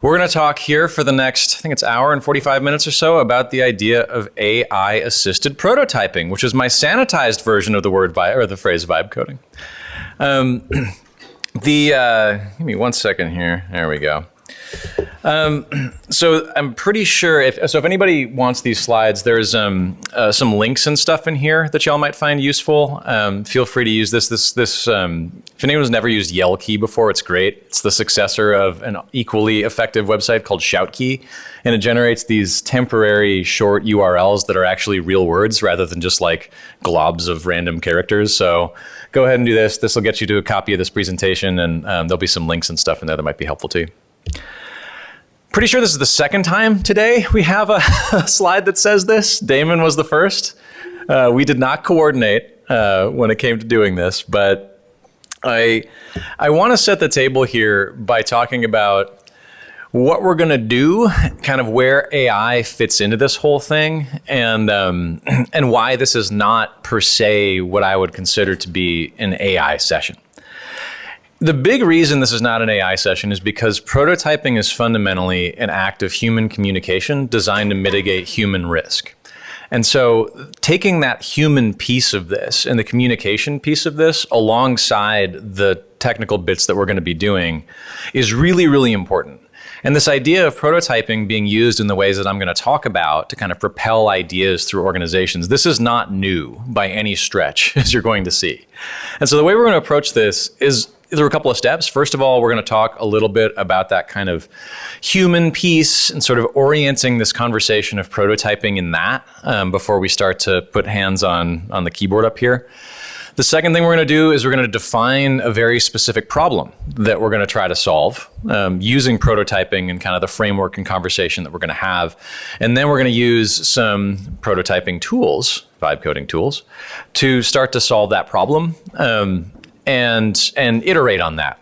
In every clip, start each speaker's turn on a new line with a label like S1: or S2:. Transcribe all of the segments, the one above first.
S1: We're going to talk here for the next, I think it's hour and 45 minutes or so, about the idea of AI-assisted prototyping, which is my sanitized version of the word or the phrase vibe coding. Give me 1 second here. There we go. So I'm pretty sure if anybody wants these slides, there's some links and stuff in here that y'all might find useful. Feel free to use this. If anyone's never used Yell Key before, it's great. It's the successor of an equally effective website called Shout Key, and it generates these temporary short URLs that are actually real words rather than just like globs of random characters. So go ahead and do this. This will get you to a copy of this presentation, and there'll be some links and stuff in there that might be helpful to you. Pretty sure this is the second time today we have a slide that says this. Damon was the first. We did not coordinate when it came to doing this, but I want to set the table here by talking about what we're going to do, kind of where AI fits into this whole thing, and why this is not per se what I would consider to be an AI session. The big reason this is not an AI session is because prototyping is fundamentally an act of human communication designed to mitigate human risk. And so taking that human piece of this and the communication piece of this alongside the technical bits that we're going to be doing is really, really important. And this idea of prototyping being used in the ways that I'm going to talk about to kind of propel ideas through organizations, this is not new by any stretch, as you're going to see. And so the way we're going to approach this is through a couple of steps. First of all, we're going to talk a little bit about that kind of human piece and sort of orienting this conversation of prototyping in that before we start to put hands on the keyboard up here. The second thing we're going to do is we're going to define a very specific problem that we're going to try to solve using prototyping and kind of the framework and conversation that we're going to have. And then we're going to use some prototyping tools, vibe coding tools, to start to solve that problem. And iterate on that.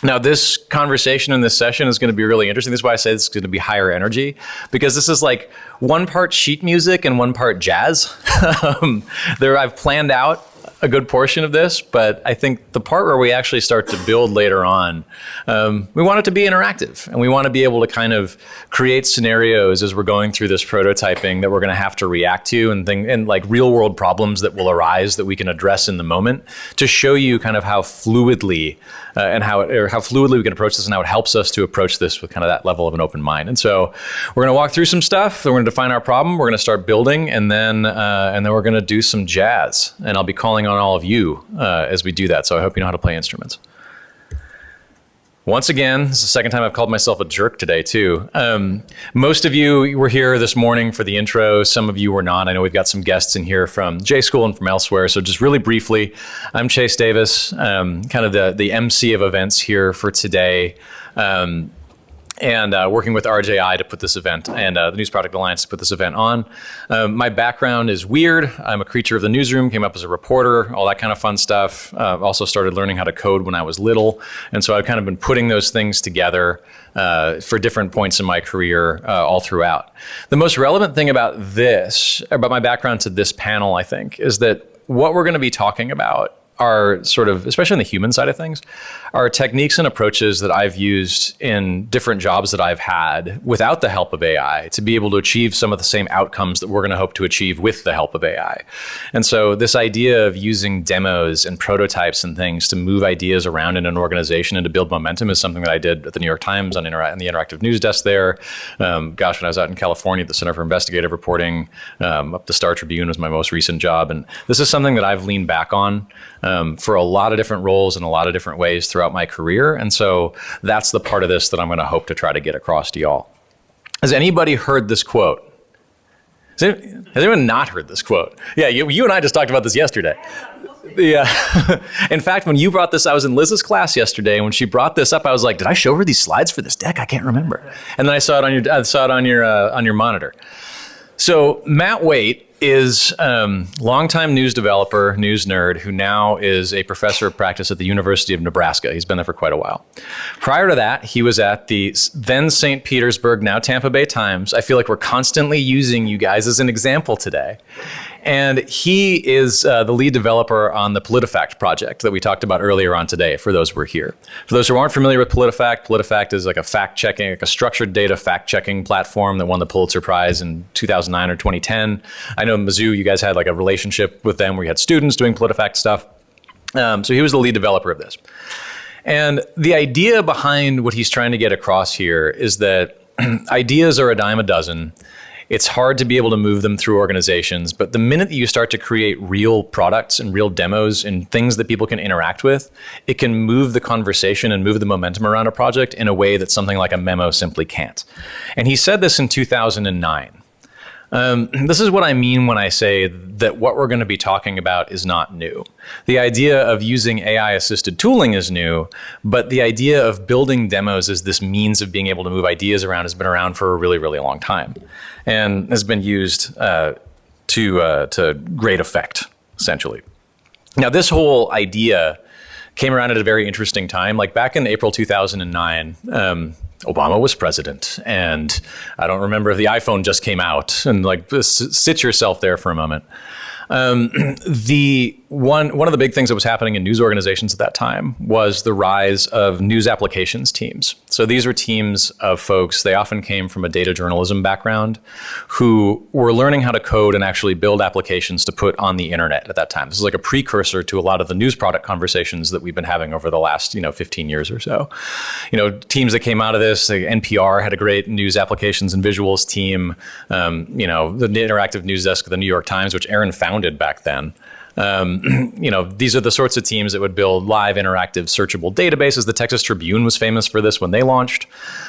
S1: Now, this conversation in this session is going to be really interesting. This is why I say this is going to be higher energy, because this is like one part sheet music and one part jazz. I've planned out a good portion of this, but I think the part where we actually start to build later on, we want it to be interactive, and we want to be able to kind of create scenarios as we're going through this prototyping that we're going to have to react to, and like real world problems that will arise that we can address in the moment, to show you kind of how fluidly how fluidly we can approach this and how it helps us to approach this with kind of that level of an open mind. And so we're going to walk through some stuff. Then we're going to define our problem. We're going to start building, and then we're going to do some jazz. And I'll be calling on all of you as we do that. So I hope you know how to play instruments. Once again, this is the second time I've called myself a jerk today too. Most of you were here this morning for the intro. Some of you were not. I know we've got some guests in here from J School and from elsewhere. So just really briefly, I'm Chase Davis, kind of the MC of events here for today. And working with RJI to put this event and the News Product Alliance to put this event on. My background is weird. I'm a creature of the newsroom, came up as a reporter, all that kind of fun stuff. Also started learning how to code when I was little. And so I've kind of been putting those things together for different points in my career all throughout. The most relevant thing about my background to this panel, I think, is that what we're going to be talking about are sort of, especially on the human side of things, are techniques and approaches that I've used in different jobs that I've had without the help of AI to be able to achieve some of the same outcomes that we're going to hope to achieve with the help of AI. And so this idea of using demos and prototypes and things to move ideas around in an organization and to build momentum is something that I did at the New York Times on the interactive news desk there. When I was out in California at the Center for Investigative Reporting, up the Star Tribune was my most recent job. And this is something that I've leaned back on for a lot of different roles in a lot of different ways throughout my career. And so that's the part of this that I'm going to hope to try to get across to y'all. Has anybody heard this quote? Has anyone not heard this quote? Yeah, you and I just talked about this yesterday. In fact, when you brought this, I was in Liz's class yesterday, and when she brought this up, I was like, did I show her these slides for this deck? I can't remember. And then I saw it on your monitor. So Matt Waite is longtime news developer, news nerd, who now is a professor of practice at the University of Nebraska. He's been there for quite a while. Prior to that, he was at the then St. Petersburg, now Tampa Bay Times. I feel like we're constantly using you guys as an example today. And he is the lead developer on the PolitiFact project that we talked about earlier on today, for those who were here. For those who aren't familiar with PolitiFact, PolitiFact is like a fact-checking, like a structured data fact-checking platform that won the Pulitzer Prize in 2009 or 2010. I know Mizzou, you guys had like a relationship with them where you had students doing PolitiFact stuff. So he was the lead developer of this. And the idea behind what he's trying to get across here is that ideas are a dime a dozen. It's hard to be able to move them through organizations, but the minute that you start to create real products and real demos and things that people can interact with, it can move the conversation and move the momentum around a project in a way that something like a memo simply can't. And he said this in 2009. This is what I mean when I say that what we're going to be talking about is not new. The idea of using AI-assisted tooling is new, but the idea of building demos as this means of being able to move ideas around has been around for a really, really long time, and has been used to great effect, essentially. Now, this whole idea came around at a very interesting time. Like back in April 2009, Obama was president, and I don't remember if the iPhone just came out, and like sit yourself there for a moment. One of the big things that was happening in news organizations at that time was the rise of news applications teams. So these were teams of folks, they often came from a data journalism background, who were learning how to code and actually build applications to put on the internet at that time. This is like a precursor to a lot of the news product conversations that we've been having over the last 15 years or so. Teams that came out of this, like NPR had a great news applications and visuals team. The interactive news desk of the New York Times, which Aaron founded back then. These are the sorts of teams that would build live, interactive, searchable databases. The Texas Tribune was famous for this when they launched.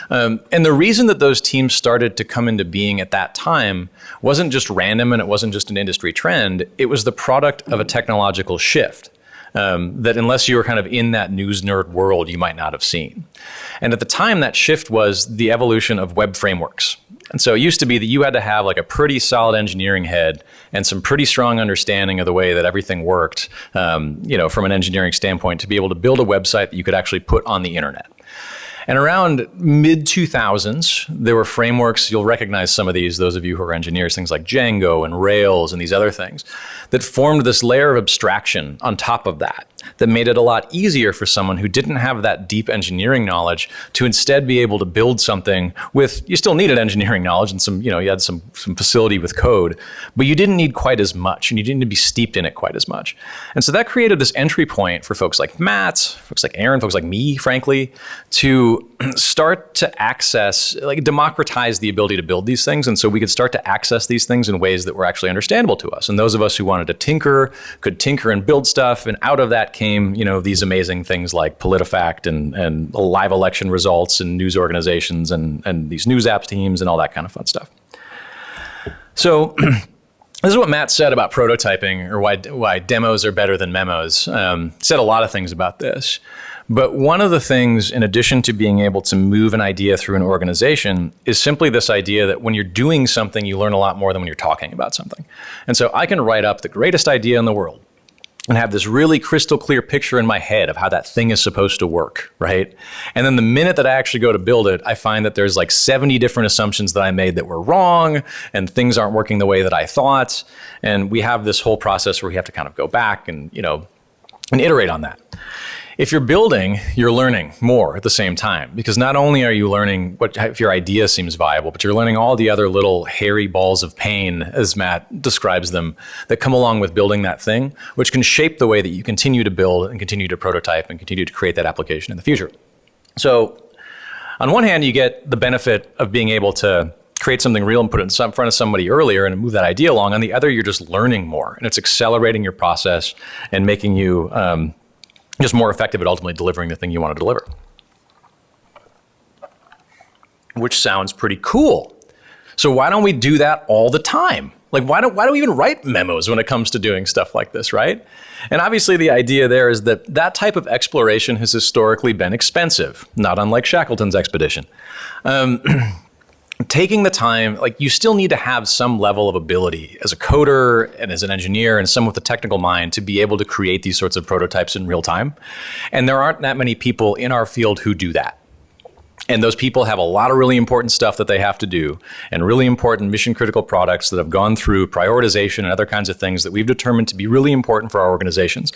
S1: And the reason that those teams started to come into being at that time wasn't just random, and it wasn't just an industry trend. It was the product of a technological shift that, unless you were kind of in that news nerd world, you might not have seen. And at the time, that shift was the evolution of web frameworks. And so it used to be that you had to have like a pretty solid engineering head and some pretty strong understanding of the way that everything worked, from an engineering standpoint, to be able to build a website that you could actually put on the internet. And around mid-2000s, there were frameworks, you'll recognize some of these, those of you who are engineers, things like Django and Rails and these other things, that formed this layer of abstraction on top of that made it a lot easier for someone who didn't have that deep engineering knowledge to instead be able to build something with, you still needed engineering knowledge and some, you had some facility with code, but you didn't need quite as much, and you didn't need to be steeped in it quite as much. And so that created this entry point for folks like Matt, folks like Aaron, folks like me, frankly, to start to access, like democratize the ability to build these things. And so we could start to access these things in ways that were actually understandable to us. And those of us who wanted to tinker could tinker and build stuff. And out of that came, these amazing things like PolitiFact and live election results and news organizations and these news apps teams and all that kind of fun stuff. So this is what Matt said about prototyping, or why demos are better than memos. Said a lot of things about this. But one of the things, in addition to being able to move an idea through an organization, is simply this idea that when you're doing something, you learn a lot more than when you're talking about something. And so I can write up the greatest idea in the world and have this really crystal clear picture in my head of how that thing is supposed to work, right? And then the minute that I actually go to build it, I find that there's like 70 different assumptions that I made that were wrong, and things aren't working the way that I thought. And we have this whole process where we have to kind of go back and iterate on that. If you're building, you're learning more at the same time, because not only are you learning if your idea seems viable, but you're learning all the other little hairy balls of pain, as Matt describes them, that come along with building that thing, which can shape the way that you continue to build and continue to prototype and continue to create that application in the future. So on one hand, you get the benefit of being able to create something real and put it in front of somebody earlier and move that idea along. On the other, you're just learning more, and it's accelerating your process and making you just more effective at ultimately delivering the thing you want to deliver. Which sounds pretty cool. So why don't we do that all the time? Like, why do we even write memos when it comes to doing stuff like this, right? And obviously the idea there is that type of exploration has historically been expensive, not unlike Shackleton's expedition. Taking the time, like, you still need to have some level of ability as a coder and as an engineer and some with a technical mind to be able to create these sorts of prototypes in real time. And there aren't that many people in our field who do that. And those people have a lot of really important stuff that they have to do and really important mission critical products that have gone through prioritization and other kinds of things that we've determined to be really important for our organizations.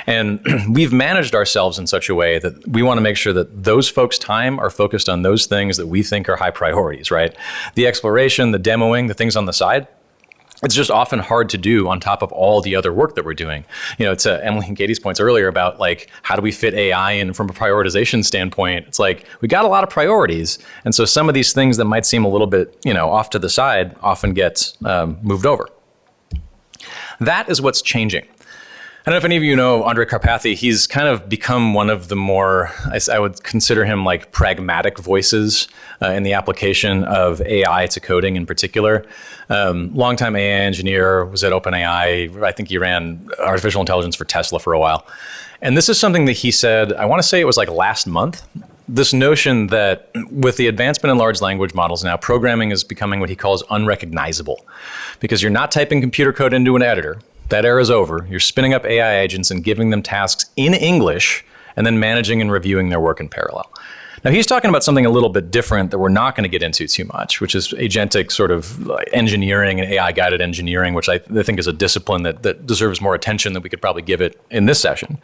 S1: And we've managed ourselves in such a way that we want to make sure that those folks' time are focused on those things that we think are high priorities, right? The exploration, the demoing, the things on the side, it's just often hard to do on top of all the other work that we're doing. You know, it's Emily and Katie's points earlier about like, how do we fit AI in from a prioritization standpoint? It's like, we got a lot of priorities. And so some of these things that might seem a little bit, you know, off to the side often get moved over. That is what's changing. I don't know if any of you know Andre Karpathy. He's kind of become one of the more, I would consider him like pragmatic voices in the application of AI to coding in particular. Longtime AI engineer, was at OpenAI. I think he ran artificial intelligence for Tesla for a while. And this is something that he said, I want to say it was like last month. This notion that with the advancement in large language models now, programming is becoming what he calls unrecognizable. Because you're not typing computer code into an editor. That era is over. You're spinning up AI agents and giving them tasks in English and then managing and reviewing their work in parallel. Now, he's talking about something a little bit different that we're not going to get into too much, which is agentic sort of engineering and AI-guided engineering, which I think is a discipline that deserves more attention than we could probably give it in this session.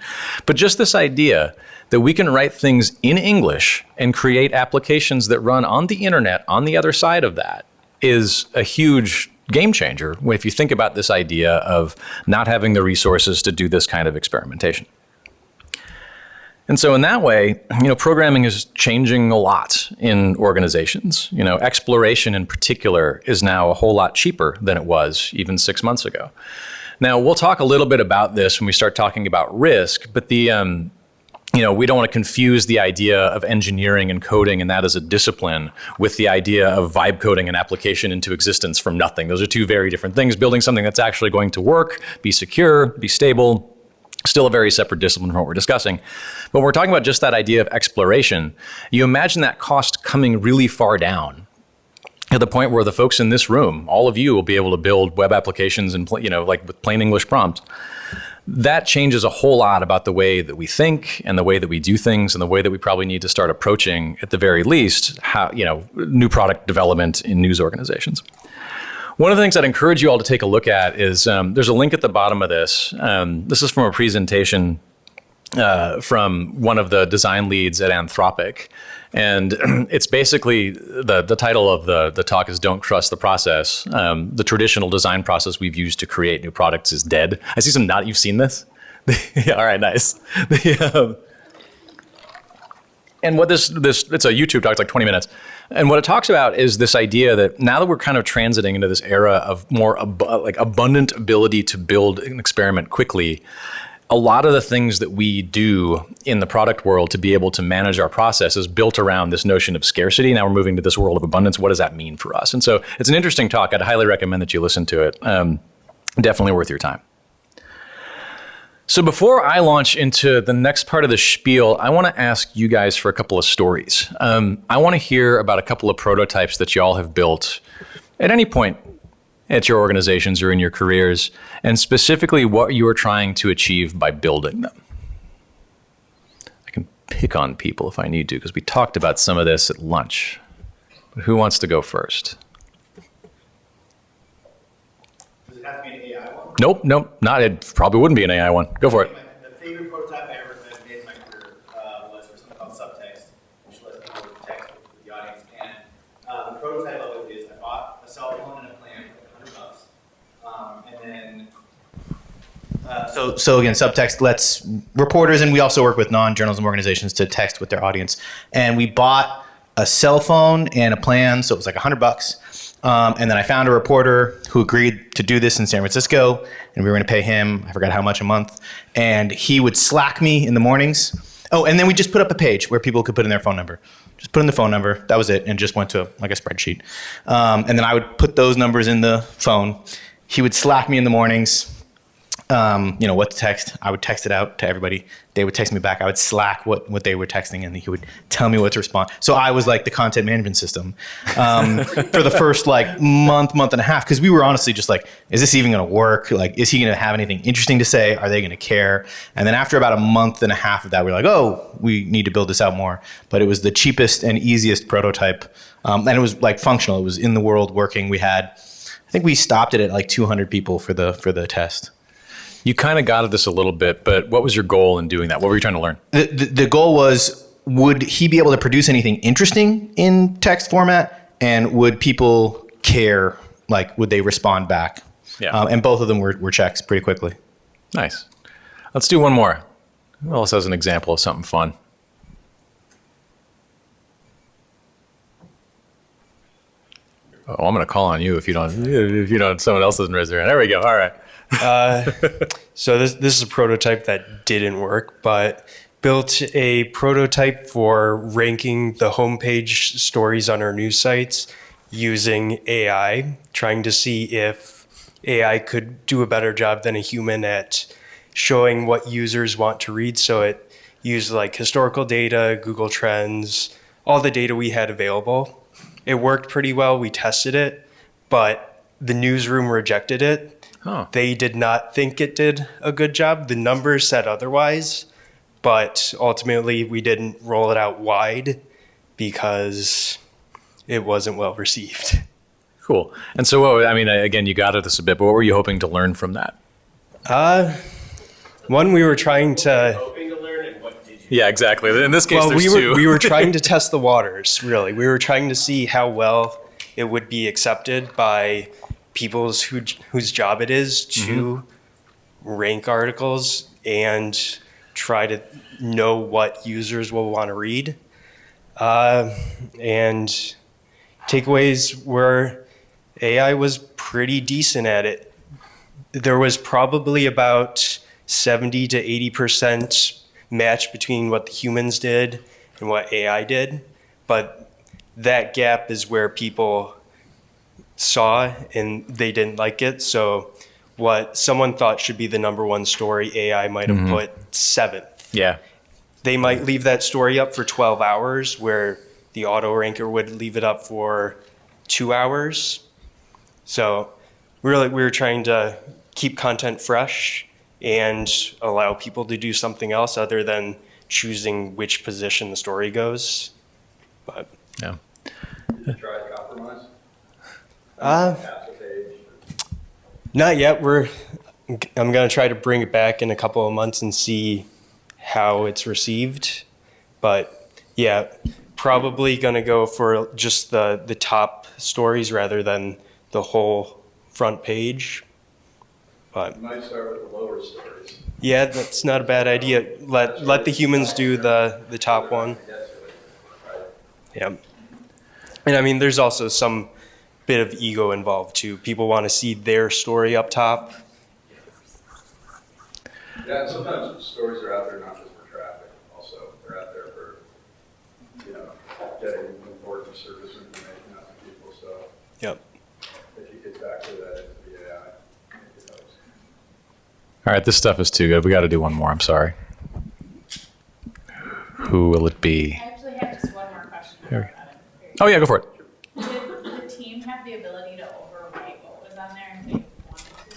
S1: But just this idea that we can write things in English and create applications that run on the internet on the other side of that is a huge game changer if you think about this idea of not having the resources to do this kind of experimentation. And so in that way, you know, programming is changing a lot in organizations. You know, exploration in particular is now a whole lot cheaper than it was even 6 months ago. Now, we'll talk a little bit about this when we start talking about risk, but you know, we don't want to confuse the idea of engineering and coding and that as a discipline with the idea of vibe coding an application into existence from nothing. Those are two very different things. Building something that's actually going to work, be secure, be stable, still a very separate discipline from what we're discussing. But when we're talking about just that idea of exploration, you imagine that cost coming really far down at the point where the folks in this room, all of you, will be able to build web applications and, you know, like with plain English prompts. That changes a whole lot about the way that we think and the way that we do things and the way that we probably need to start approaching, at the very least, how, you know, new product development in news organizations. One of the things I'd encourage you all to take a look at is there's a link at the bottom of this. This is from a presentation from one of the design leads at Anthropic. And it's basically, the title of the talk is Don't Trust the Process. The traditional design process we've used to create new products is dead. I see some nod. You've seen this? Yeah, all right, nice. And what this, it's a YouTube talk, it's like 20 minutes. And what it talks about is this idea that now that we're kind of transiting into this era of more abundant ability to build an experiment quickly, a lot of the things that we do in the product world to be able to manage our process is built around this notion of scarcity. Now we're moving to this world of abundance. What does that mean for us? And so it's an interesting talk. I'd highly recommend that you listen to it. Definitely worth your time. So before I launch into the next part of the spiel, I want to ask you guys for a couple of stories. I want to hear about a couple of prototypes that y'all have built at any point at your organizations or in your careers, and specifically what you are trying to achieve by building them. I can pick on people if I need to, because we talked about some of this at lunch. But who wants to go first?
S2: Does it have to be an AI one?
S1: Nope, not. It probably wouldn't be an AI one. Go for it.
S2: The favorite prototype I ever made in my career was for something called subtext, which lets people text with the audience. And the prototype of it is I bought a cell phone and a plan for $100. And then, so again, subtext lets reporters, and we also work with non-journalism organizations, to text with their audience. And we bought a cell phone and a plan, so it was like $100. And then I found a reporter who agreed to do this in San Francisco, and we were going to pay him, I forgot how much a month, and he would Slack me in the mornings. Oh, and then we just put up a page where people could put in their phone number. Just put in the phone number, that was it, and just went to like a spreadsheet. And then I would put those numbers in the phone. He would Slack me in the mornings, what to text. I would text it out to everybody. They would text me back. I would Slack what they were texting, and he would tell me what to respond. So I was like the content management system for the first like month and a half, because we were honestly just like, is this even going to work? Like, is he going to have anything interesting to say? Are they going to care? And then after about a month and a half of that, we were like, oh, we need to build this out more. But it was the cheapest and easiest prototype, and it was like functional. It was in the world working. I think we stopped it at like 200 people for the test.
S1: You kind of got at this a little bit, but what was your goal in doing that? What were you trying to learn?
S2: The goal was, would he be able to produce anything interesting in text format? And would people care? Like, would they respond back?
S1: Yeah.
S2: And both of them were checks pretty quickly.
S1: Nice. Let's do one more. Who else has an example of something fun? Oh, I'm going to call on you if you don't, someone else doesn't raise their hand. There we go. All right.
S3: So this is a prototype that didn't work, but built a prototype for ranking the homepage stories on our news sites using AI, trying to see if AI could do a better job than a human at showing what users want to read. So it used like historical data, Google Trends, all the data we had available. It worked pretty well. We tested it, but the newsroom rejected it.
S1: Huh.
S3: They did not think it did a good job. The numbers said otherwise, but ultimately we didn't roll it out wide because it wasn't well received.
S1: Cool. And so, again, you got at this a bit, but what were you hoping to learn from that?
S3: One, we were trying to...
S2: Hoping to learn, and what did you?
S1: Yeah, exactly. In this case,
S3: Well,
S1: there's two.
S3: we were trying to test the waters, really. We were trying to see how well it would be accepted by people whose job it is to rank articles and try to know what users will want to read. And takeaways were AI was pretty decent at it. There was probably about 70 to 80% match between what the humans did and what AI did. But that gap is where people saw and they didn't like it. So what someone thought should be the number one story, AI might have put seventh.
S1: Yeah.
S3: They might leave that story up for 12 hours where the auto ranker would leave it up for 2 hours. So really, we were trying to keep content fresh and allow people to do something else other than choosing which position the story goes. But
S1: Yeah.
S4: Try to compromise?
S3: not yet. I'm going to try to bring it back in a couple of months and see how it's received. But yeah, probably going to go for just the top stories rather than the whole front page. But
S4: You might start with the lower stories.
S3: yeah, that's not a bad idea. Let the humans do the top one. Yeah. And I mean, there's also some bit of ego involved too. People want to see their story up top.
S4: Yeah, and sometimes stories are out there not just for traffic, also. They're out there for, getting important service information out to people, so
S3: Yep.
S4: if you could factor that into the AI, it helps.
S1: All right, this stuff is too good. We got to do one more. I'm sorry. Who will it be?
S5: I actually have just one more question.
S1: Here. Oh, yeah, go for it.
S5: Did the team have the ability to overwrite what was on there if they wanted to?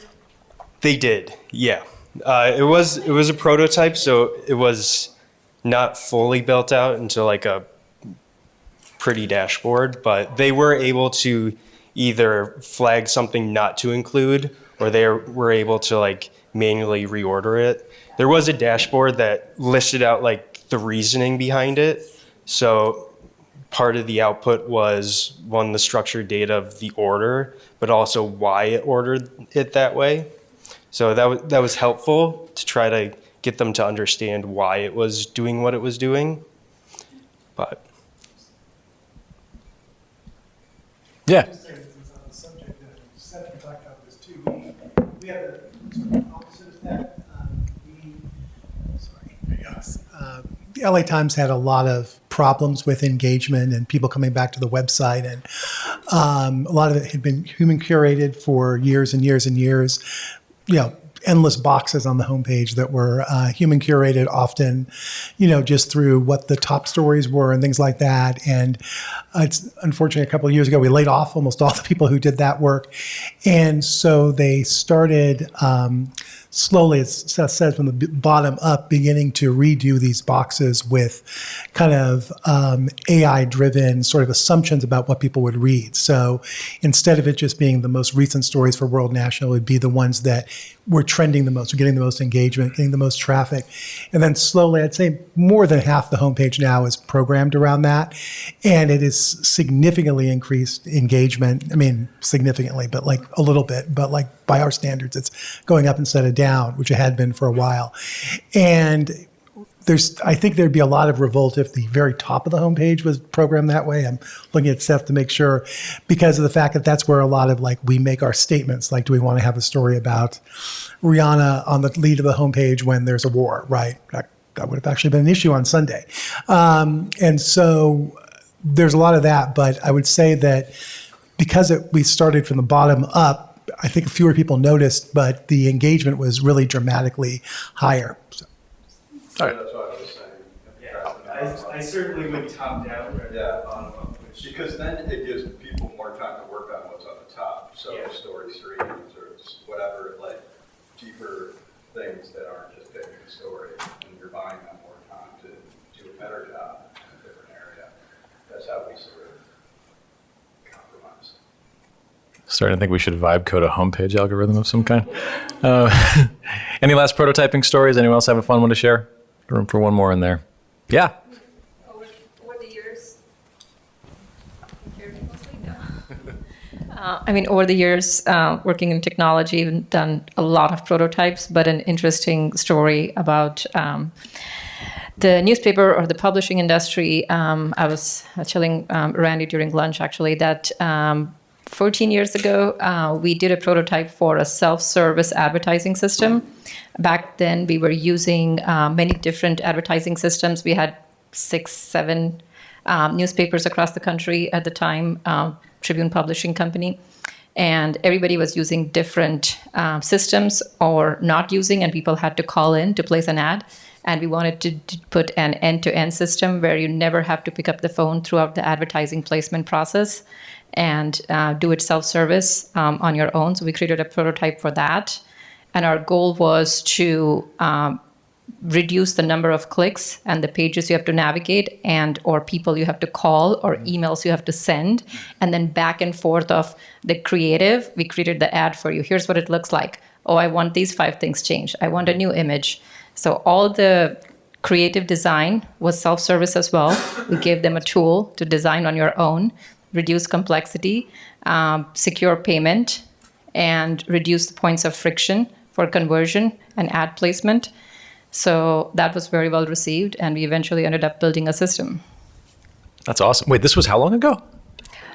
S3: They did, yeah. It was a prototype, so it was not fully built out into like a pretty dashboard, but they were able to either flag something not to include, or they were able to like manually reorder it. There was a dashboard that listed out like the reasoning behind it. So part of the output was, one, the structured data of the order, but also why it ordered it that way. So that was helpful to try to get them to understand why it was doing what it was doing. But
S1: Yeah.
S6: Just say, since on the subject that Seth can talk about this too, we have a sort of opposite of that. There you go. The LA Times had a lot of problems with engagement and people coming back to the website, and a lot of it had been human curated for years and years and years. endless boxes on the homepage that were human curated, often, just through what the top stories were and things like that. And it's unfortunately a couple of years ago we laid off almost all the people who did that work, and so they started. Slowly, it says from the bottom up, beginning to redo these boxes with kind of AI-driven sort of assumptions about what people would read. So instead of it just being the most recent stories for World National, it would be the ones that were trending the most, or getting the most engagement, getting the most traffic. And then slowly, I'd say more than half the homepage now is programmed around that. And it is significantly increased engagement. I mean, significantly, but like a little bit, but like by our standards, it's going up instead of down, which it had been for a while. And I think there'd be a lot of revolt if the very top of the homepage was programmed that way. I'm looking at Seth to make sure, because of the fact that that's where a lot of we make our statements. Like, do we want to have a story about Rihanna on the lead of the homepage when there's a war, right? That would have actually been an issue on Sunday. And so there's a lot of that, but I would say that because we started from the bottom up, I think fewer people noticed, but the engagement was really dramatically higher. So.
S1: All right.
S4: That's what I was saying.
S3: Yeah, I certainly would top down rather
S4: Yeah.
S3: than bottom up.
S4: Because then it gives people more time to work on what's on the top. So
S3: Yeah.
S4: story streams or whatever, like deeper things that aren't just picking a story. And you're buying them more time to do a better job in a different area. That's how we sort of compromise.
S1: Starting to think we should vibe code a homepage algorithm of some kind. Any last prototyping stories? Anyone else have a fun one to share? Room for one more in there. Yeah.
S7: Over the years, over the years, working in technology, I've done a lot of prototypes, but an interesting story about the newspaper or the publishing industry. I was telling Randy during lunch, actually, that 14 years ago, we did a prototype for a self-service advertising system. Back then, we were using many different advertising systems. We had 6, 7 newspapers across the country at the time, Tribune Publishing Company. And everybody was using different systems or not using, and people had to call in to place an ad. And we wanted to put an end-to-end system where you never have to pick up the phone throughout the advertising placement process and do it self-service on your own. So we created a prototype for that. And our goal was to reduce the number of clicks and the pages you have to navigate or people you have to call or emails you have to send. And then back and forth of the creative, we created the ad for you. Here's what it looks like. Oh, I want these 5 things changed. I want a new image. So all the creative design was self-service as well. We gave them a tool to design on your own, reduce complexity, secure payment, and reduce the points of friction for conversion and ad placement. So that was very well received, and we eventually ended up building a system.
S1: That's awesome. Wait, this was how long ago?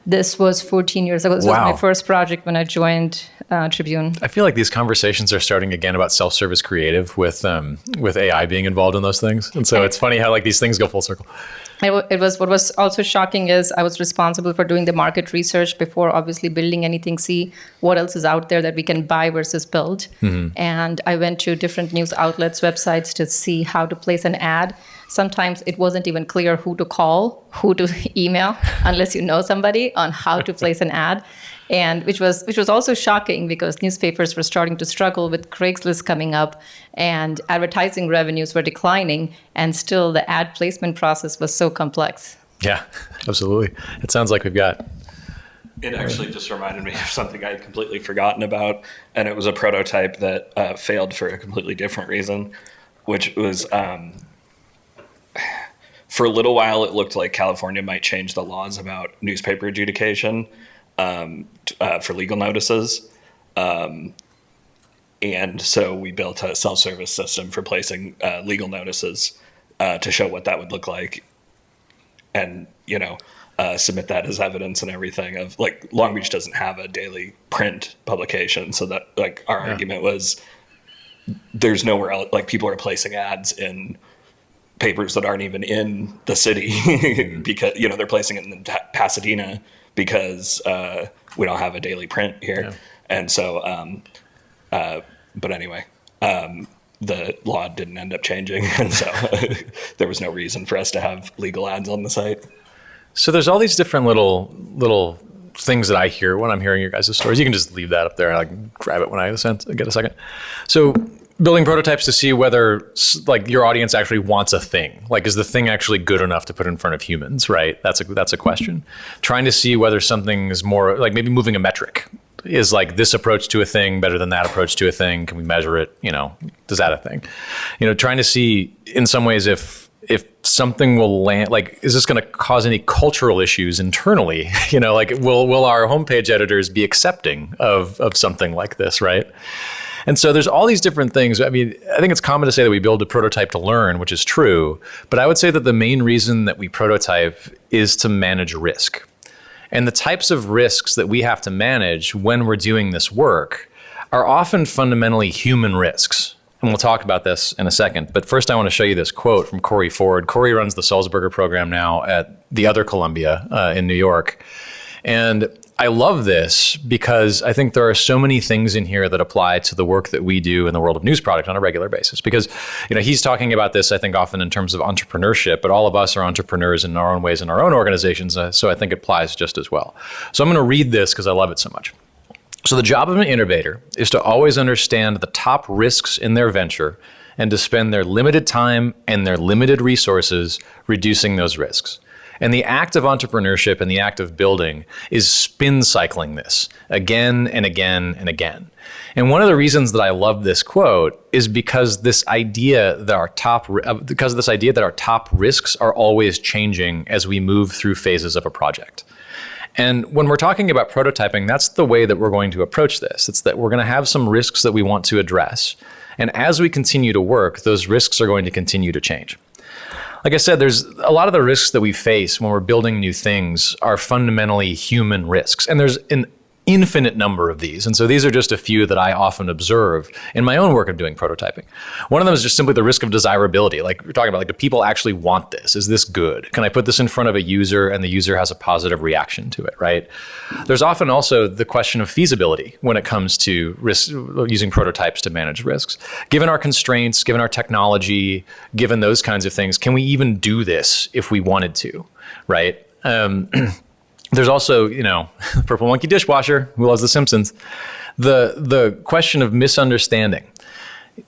S7: This was 14 years ago. This was my first project when I joined Tribune.
S1: I feel like these conversations are starting again about self-service creative with AI being involved in those things. And so it's funny how these things go full circle.
S7: It was what was also shocking is I was responsible for doing the market research before obviously building anything, see what else is out there that we can buy versus build. Mm-hmm. And I went to different news outlets, websites to see how to place an ad. Sometimes it wasn't even clear who to call, who to email, unless you know somebody on how to place an ad. And which was also shocking because newspapers were starting to struggle with Craigslist coming up and advertising revenues were declining, and still the ad placement process was so complex.
S1: Yeah, absolutely. It sounds like we've got...
S8: It actually just reminded me of something I had completely forgotten about, and it was a prototype that failed for a completely different reason, which was... for a little while, it looked like California might change the laws about newspaper adjudication for legal notices. And so we built a self-service system for placing legal notices to show what that would look like and, submit that as evidence and everything of Long Beach doesn't have a daily print publication. So that our argument was there's nowhere else, people are placing ads in papers that aren't even in the city because, they're placing it in Pasadena because we don't have a daily print here. Yeah. And so, but anyway, the law didn't end up changing, and so there was no reason for us to have legal ads on the site.
S1: So there's all these different little things that I hear when I'm hearing your guys' stories. You can just leave that up there and I can grab it when I get a second. So building prototypes to see whether like your audience actually wants a thing. Like, is the thing actually good enough to put in front of humans, right? That's a question. Trying to see whether something is more like maybe moving a metric. Is like this approach to a thing better than that approach to a thing? Can we measure it? Is that a thing? Trying to see in some ways if something will land, like, is this going to cause any cultural issues internally? Like will our homepage editors be accepting of something like this, right? And so there's all these different things. I mean, I think it's common to say that we build a prototype to learn, which is true. But I would say that the main reason that we prototype is to manage risk. And the types of risks that we have to manage when we're doing this work are often fundamentally human risks. And we'll talk about this in a second. But first, I want to show you this quote from Corey Ford. Corey runs the Sulzberger program now at the other Columbia in New York. And I love this because I think there are so many things in here that apply to the work that we do in the world of news product on a regular basis. Because, he's talking about this, I think, often in terms of entrepreneurship, but all of us are entrepreneurs in our own ways in our own organizations. So I think it applies just as well. So I'm going to read this because I love it so much. So the job of an innovator is to always understand the top risks in their venture and to spend their limited time and their limited resources reducing those risks. And the act of entrepreneurship and the act of building is spin cycling this again and again and again. And one of the reasons that I love this quote is because this idea that our top risks are always changing as we move through phases of a project. And when we're talking about prototyping, that's the way that we're going to approach this. It's that we're going to have some risks that we want to address. And as we continue to work, those risks are going to continue to change. Like I said, there's a lot of the risks that we face when we're building new things are fundamentally human risks. And there's an infinite number of these. And so these are just a few that I often observe in my own work of doing prototyping. One of them is just simply the risk of desirability. Like we're talking about, like, do people actually want this? Is this good? Can I put this in front of a user and the user has a positive reaction to it, right? There's often also the question of feasibility when it comes to risk, using prototypes to manage risks. Given our constraints, given our technology, given those kinds of things, can we even do this if we wanted to, right? There's also, Purple Monkey Dishwasher, who loves The Simpsons, the question of misunderstanding.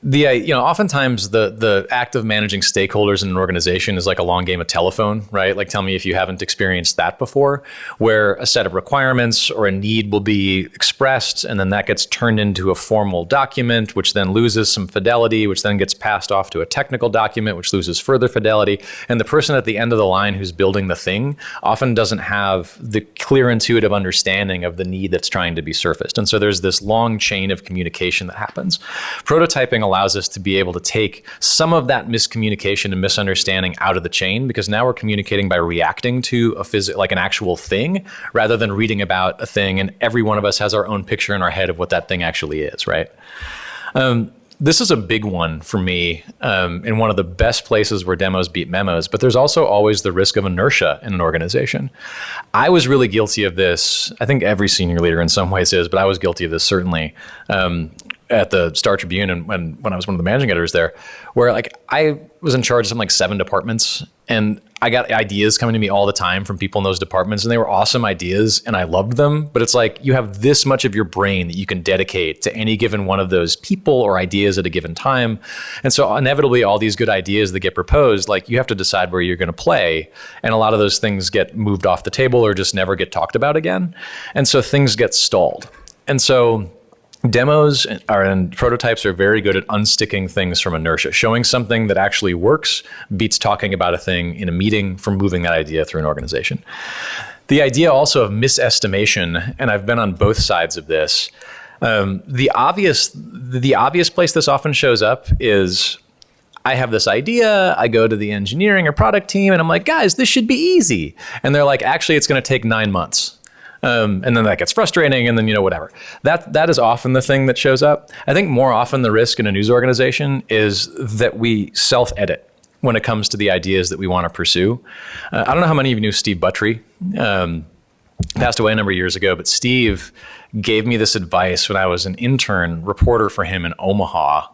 S1: Oftentimes the act of managing stakeholders in an organization is like a long game of telephone, right? Like, tell me if you haven't experienced that before, where a set of requirements or a need will be expressed, and then that gets turned into a formal document, which then loses some fidelity, which then gets passed off to a technical document, which loses further fidelity. And the person at the end of the line who's building the thing often doesn't have the clear, intuitive understanding of the need that's trying to be surfaced. And so there's this long chain of communication that happens. Prototyping allows us to be able to take some of that miscommunication and misunderstanding out of the chain, because now we're communicating by reacting to like an actual thing, rather than reading about a thing and every one of us has our own picture in our head of what that thing actually is, right? This is a big one for me, in one of the best places where demos beat memos, but there's also always the risk of inertia in an organization. I was really guilty of this. I think every senior leader in some ways is, but I was guilty of this certainly. At the Star Tribune, and when I was one of the managing editors there, where like I was in charge of something like 7 departments, and I got ideas coming to me all the time from people in those departments, and they were awesome ideas and I loved them. But it's like, you have this much of your brain that you can dedicate to any given one of those people or ideas at a given time. And so inevitably all these good ideas that get proposed, like, you have to decide where you're going to play. And a lot of those things get moved off the table or just never get talked about again. And so things get stalled. And so demos and prototypes are very good at unsticking things from inertia. Showing something that actually works beats talking about a thing in a meeting from moving that idea through an organization. The idea also of misestimation, and I've been on both sides of this. The obvious place this often shows up is, I have this idea, I go to the engineering or product team and I'm like, guys, this should be easy. And they're like, actually, it's going to take 9 months. And then that gets frustrating, and then, whatever. That is often the thing that shows up. I think more often the risk in a news organization is that we self-edit when it comes to the ideas that we want to pursue. I don't know how many of you knew Steve Buttrey. passed away a number of years ago, but Steve gave me this advice when I was an intern reporter for him in Omaha,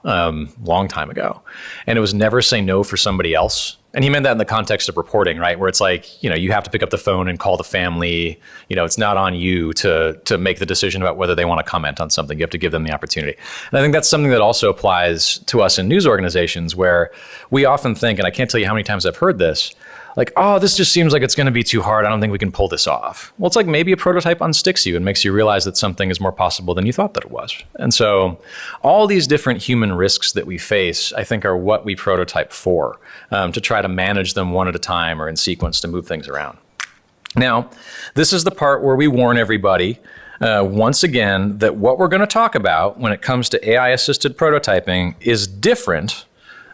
S1: long time ago. And it was never say no for somebody else. And he meant that in the context of reporting, right? Where it's like, you have to pick up the phone and call the family. It's not on you to make the decision about whether they want to comment on something. You have to give them the opportunity. And I think that's something that also applies to us in news organizations, where we often think, and I can't tell you how many times I've heard this, like, oh, this just seems like it's going to be too hard. I don't think we can pull this off. Well, it's like maybe a prototype unsticks you and makes you realize that something is more possible than you thought that it was. And so all these different human risks that we face, I think, are what we prototype for, to try to manage them one at a time or in sequence to move things around. Now, this is the part where we warn everybody, once again, that what we're going to talk about when it comes to AI-assisted prototyping is different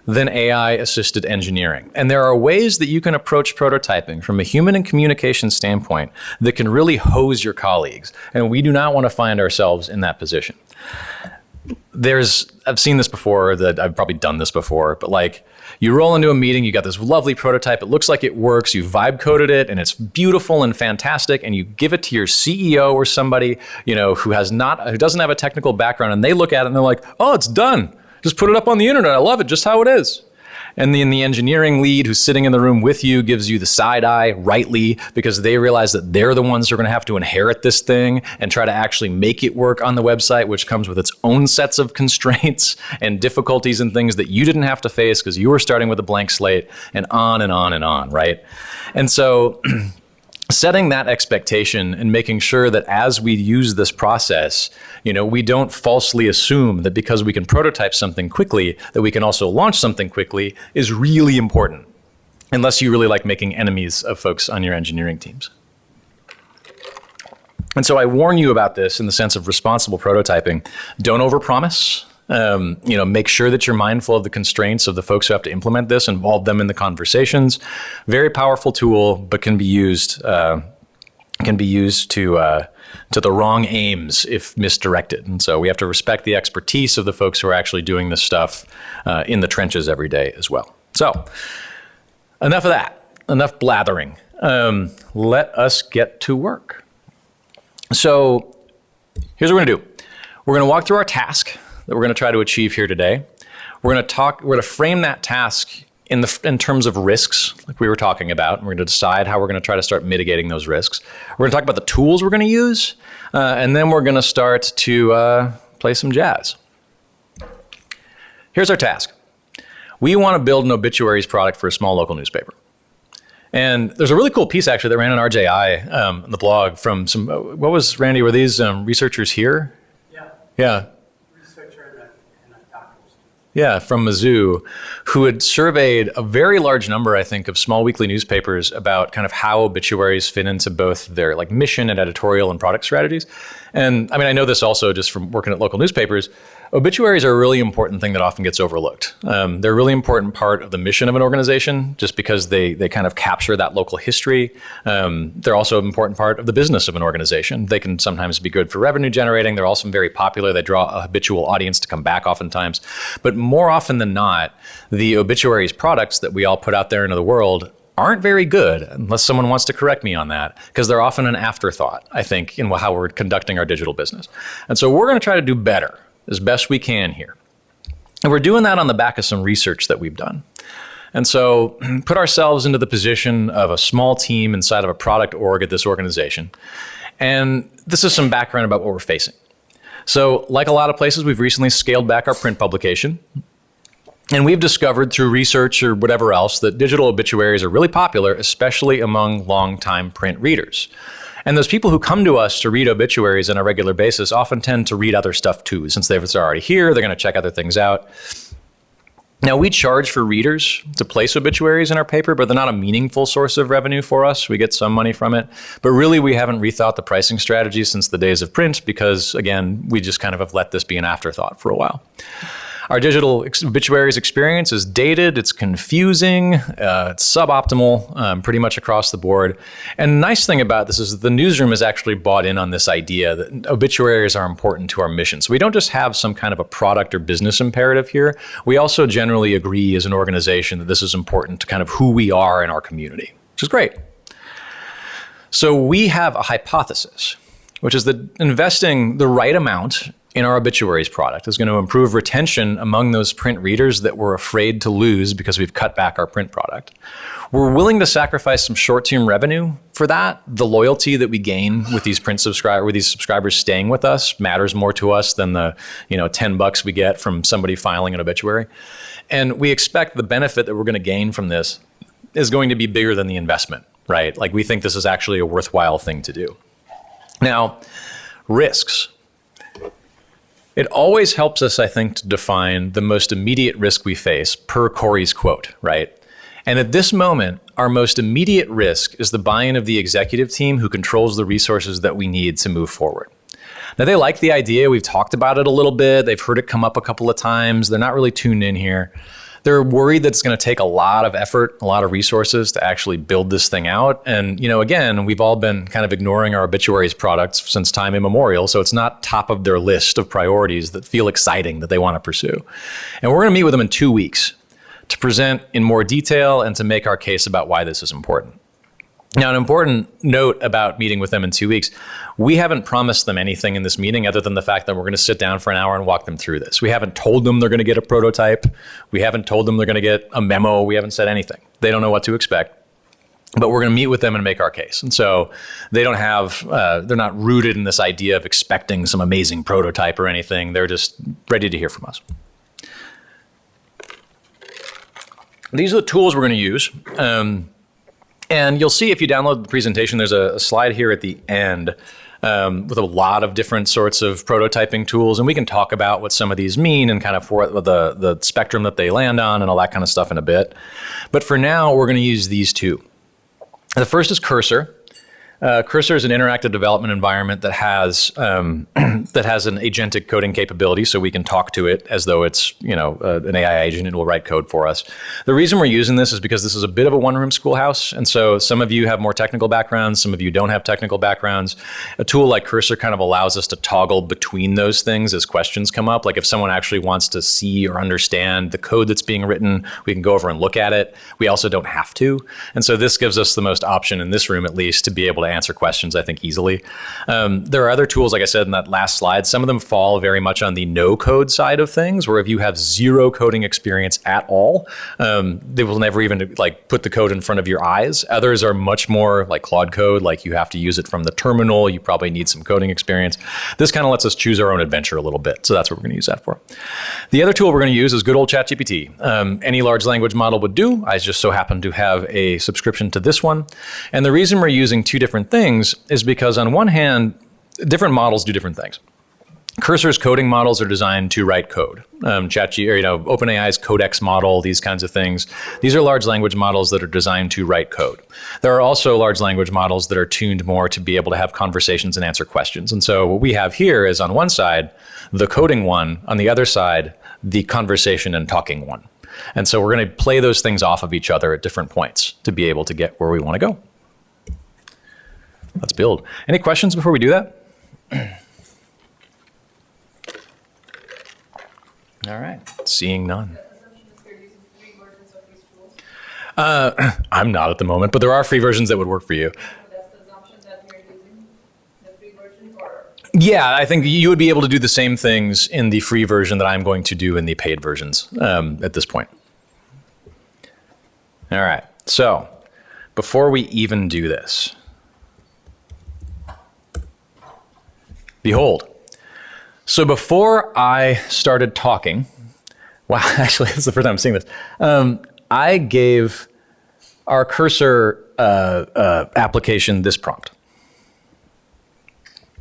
S1: than AI-assisted engineering. And there are ways that you can approach prototyping from a human and communication standpoint that can really hose your colleagues. And we do not want to find ourselves in that position. I've seen this before, that I've probably done this before, but like, you roll into a meeting, you got this lovely prototype, it looks like it works, you vibe coded it, and it's beautiful and fantastic, and you give it to your CEO or somebody, who doesn't have a technical background, and they look at it and they're like, oh, it's done. Just put it up on the internet. I love it just how it is. And then the engineering lead who's sitting in the room with you gives you the side eye, rightly, because they realize that they're the ones who are going to have to inherit this thing and try to actually make it work on the website, which comes with its own sets of constraints and difficulties and things that you didn't have to face because you were starting with a blank slate, and on and on and on, right? And so setting that expectation and making sure that as we use this process, we don't falsely assume that because we can prototype something quickly, that we can also launch something quickly is really important, unless you really like making enemies of folks on your engineering teams. And so I warn you about this in the sense of responsible prototyping. Don't overpromise. Make sure that you're mindful of the constraints of the folks who have to implement this, involve them in the conversations. Very powerful tool, but can be used to the wrong aims if misdirected. And so we have to respect the expertise of the folks who are actually doing this stuff in the trenches every day as well. So enough of that, enough blathering. Let us get to work. So here's what we're gonna do. We're gonna walk through our task that we're going to try to achieve here today. We're going to frame that task in terms of risks, like we were talking about, and we're going to decide how we're going to try to start mitigating those risks. We're going to talk about the tools we're going to use, and then we're going to start to play some jazz. Here's our task. We want to build an obituaries product for a small local newspaper. And there's a really cool piece actually that ran on RJI on the blog from some, Randy, were these researchers here? Yeah. Yeah, from Mizzou, who had surveyed a very large number, I think, of small weekly newspapers about kind of how obituaries fit into both their like mission and editorial and product strategies. And I mean, I know this also just from working at local newspapers. Obituaries are a really important thing that often gets overlooked. They're a really important part of the mission of an organization just because they kind of capture that local history. They're also an important part of the business of an organization. They can sometimes be good for revenue generating. They're also very popular. They draw a habitual audience to come back oftentimes. But more often than not, the obituaries products that we all put out there into the world aren't very good, unless someone wants to correct me on that, because they're often an afterthought, I think, in how we're conducting our digital business. And so we're going to try to do better as best we can here. And we're doing that on the back of some research that we've done. And so put ourselves into the position of a small team inside of a product org at this organization. And this is some background about what we're facing. So like a lot of places, we've recently scaled back our print publication. And we've discovered through research or whatever else that digital obituaries are really popular, especially among longtime print readers. And those people who come to us to read obituaries on a regular basis often tend to read other stuff too. Since they're already here, they're going to check other things out. Now, we charge for readers to place obituaries in our paper, but they're not a meaningful source of revenue for us. We get some money from it. But really, we haven't rethought the pricing strategy since the days of print because, again, we just kind of have let this be an afterthought for a while. Our digital obituaries experience is dated, it's confusing, it's suboptimal pretty much across the board. And the nice thing about this is that the newsroom has actually bought in on this idea that obituaries are important to our mission. So we don't just have some kind of a product or business imperative here. We also generally agree as an organization that this is important to kind of who we are in our community, which is great. So we have a hypothesis, which is that investing the right amount in our obituaries product is going to improve retention among those print readers that we're afraid to lose because we've cut back our print product. We're willing to sacrifice some short-term revenue for that. The loyalty that we gain with these subscribers staying with us matters more to us than the $10 we get from somebody filing an obituary. And we expect the benefit that we're going to gain from this is going to be bigger than the investment, right? Like, we think this is actually a worthwhile thing to do. Now, risks. It always helps us, I think, to define the most immediate risk we face per Corey's quote, right? And at this moment, our most immediate risk is the buy-in of the executive team who controls the resources that we need to move forward. Now, they like the idea. We've talked about it a little bit. They've heard it come up a couple of times. They're not really tuned in here. They're worried that it's going to take a lot of effort, a lot of resources to actually build this thing out. And, again, we've all been kind of ignoring our obituaries products since time immemorial. So it's not top of their list of priorities that feel exciting that they want to pursue. And we're going to meet with them in 2 weeks to present in more detail and to make our case about why this is important. Now, an important note about meeting with them in 2 weeks, we haven't promised them anything in this meeting other than the fact that we're going to sit down for an hour and walk them through this. We haven't told them they're going to get a prototype. We haven't told them they're going to get a memo. We haven't said anything. They don't know what to expect. But we're going to meet with them and make our case. And so they don't have, they're not rooted in this idea of expecting some amazing prototype or anything. They're just ready to hear from us. These are the tools we're going to use. And you'll see if you download the presentation, there's a slide here at the end with a lot of different sorts of prototyping tools. And we can talk about what some of these mean and kind of for the spectrum that they land on and all that kind of stuff in a bit. But for now, we're going to use these two. The first is Cursor. Cursor is an interactive development environment that has an agentic coding capability, so we can talk to it as though it's an AI agent. It will write code for us. The reason we're using this is because this is a bit of a one-room schoolhouse, and so some of you have more technical backgrounds, some of you don't have technical backgrounds. A tool like Cursor kind of allows us to toggle between those things as questions come up. Like if someone actually wants to see or understand the code that's being written, we can go over and look at it. We also don't have to, and so this gives us the most option in this room, at least, to be able to answer questions, I think, easily. There are other tools, like I said in that last slide. Some of them fall very much on the no code side of things, where if you have zero coding experience at all, they will never even put the code in front of your eyes. Others are much more like Claude Code, like you have to use it from the terminal. You probably need some coding experience. This kind of lets us choose our own adventure a little bit. So that's what we're going to use that for. The other tool we're going to use is good old ChatGPT. Any large language model would do. I just so happen to have a subscription to this one. And the reason we're using two different things is because on one hand, different models do different things. Cursor's coding models are designed to write code. OpenAI's Codex model, these kinds of things. These are large language models that are designed to write code. There are also large language models that are tuned more to be able to have conversations and answer questions. And so what we have here is on one side, the coding one, on the other side, the conversation and talking one. And so we're going to play those things off of each other at different points to be able to get where we want to go. Let's build. Any questions before we do that? All right. Seeing none. I'm not at the moment, but there are free versions that would work for you.
S7: That's the assumption that you're using the free version, or?
S1: Yeah, I think you would be able to do the same things in the free version that I'm going to do in the paid versions at this point. All right. So before we even do this, behold. So before I started talking, wow, actually, this is the first time I'm seeing this. I gave our Cursor application this prompt.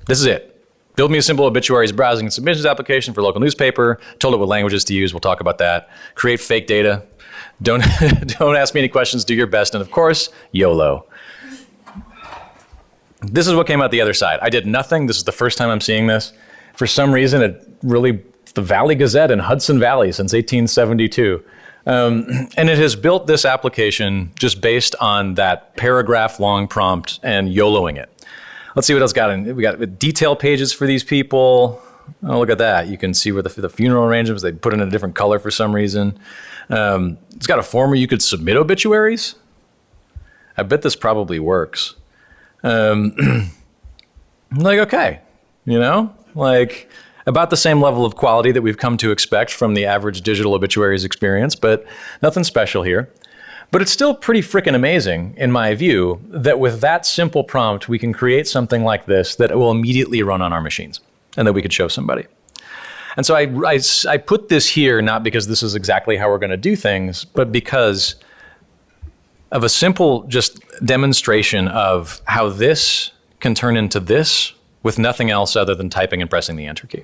S1: This is it. Build me a simple obituaries browsing and submissions application for local newspaper. Told it what languages to use. We'll talk about that. Create fake data. Don't ask me any questions. Do your best. And of course, YOLO. This is what came out the other side. I did nothing. This is the first time I'm seeing this. For some reason, the Valley Gazette in Hudson Valley since 1872. And it has built this application just based on that paragraph long prompt and YOLOing it. Let's see what else got in. We got detail pages for these people. Oh, look at that. You can see where the funeral arrangements, they put in a different color for some reason. It's got a form where you could submit obituaries. I bet this probably works. I'm like, okay, like about the same level of quality that we've come to expect from the average digital obituaries experience, but nothing special here. But it's still pretty freaking amazing, in my view, that with that simple prompt, we can create something like this that will immediately run on our machines and that we could show somebody. And so I put this here not because this is exactly how we're going to do things, but because of a simple just demonstration of how this can turn into this with nothing else other than typing and pressing the enter key.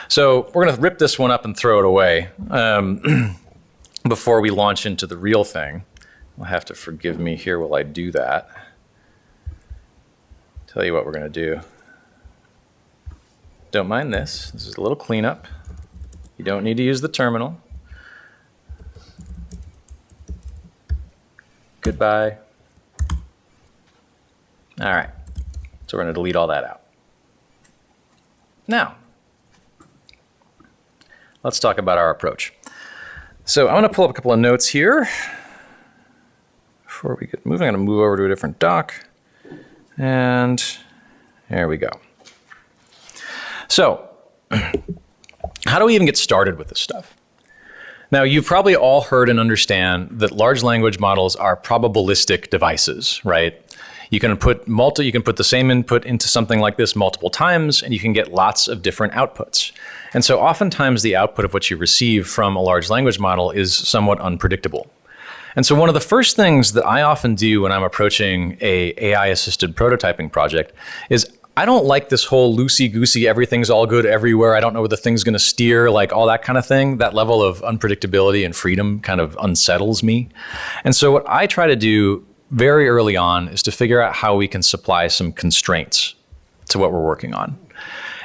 S1: So we're going to rip this one up and throw it away before we launch into the real thing. You'll have to forgive me here while I do that. Tell you what we're going to do. Don't mind this. This is a little cleanup. You don't need to use the terminal. Goodbye. All right. So we're going to delete all that out. Now, let's talk about our approach. So I'm going to pull up a couple of notes here. Before we get moving, I'm going to move over to a different doc. And there we go. So, how do we even get started with this stuff? Now, you've probably all heard and understand that large language models are probabilistic devices, right? You can put the same input into something like this multiple times, and you can get lots of different outputs. And so oftentimes the output of what you receive from a large language model is somewhat unpredictable. And so one of the first things that I often do when I'm approaching a AI-assisted prototyping project is I don't like this whole loosey-goosey, everything's all good everywhere, I don't know where the thing's going to steer, like all that kind of thing. That level of unpredictability and freedom kind of unsettles me. And so what I try to do very early on is to figure out how we can supply some constraints to what we're working on.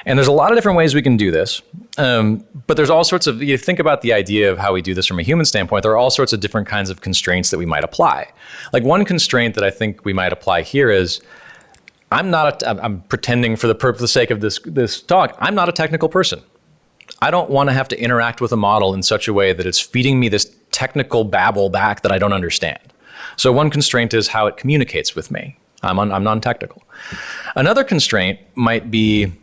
S1: And there's a lot of different ways we can do this, but there's all sorts of, you think about the idea of how we do this from a human standpoint, there are all sorts of different kinds of constraints that we might apply. Like one constraint that I think we might apply here is, I'm pretending for the sake of this talk, I'm not a technical person. I don't want to have to interact with a model in such a way that it's feeding me this technical babble back that I don't understand. So one constraint is how it communicates with me. I'm non-technical. Another constraint might be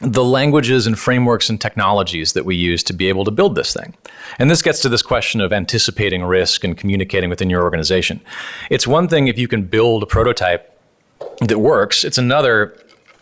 S1: the languages and frameworks and technologies that we use to be able to build this thing. And this gets to this question of anticipating risk and communicating within your organization. It's one thing if you can build a prototype that works. It's another,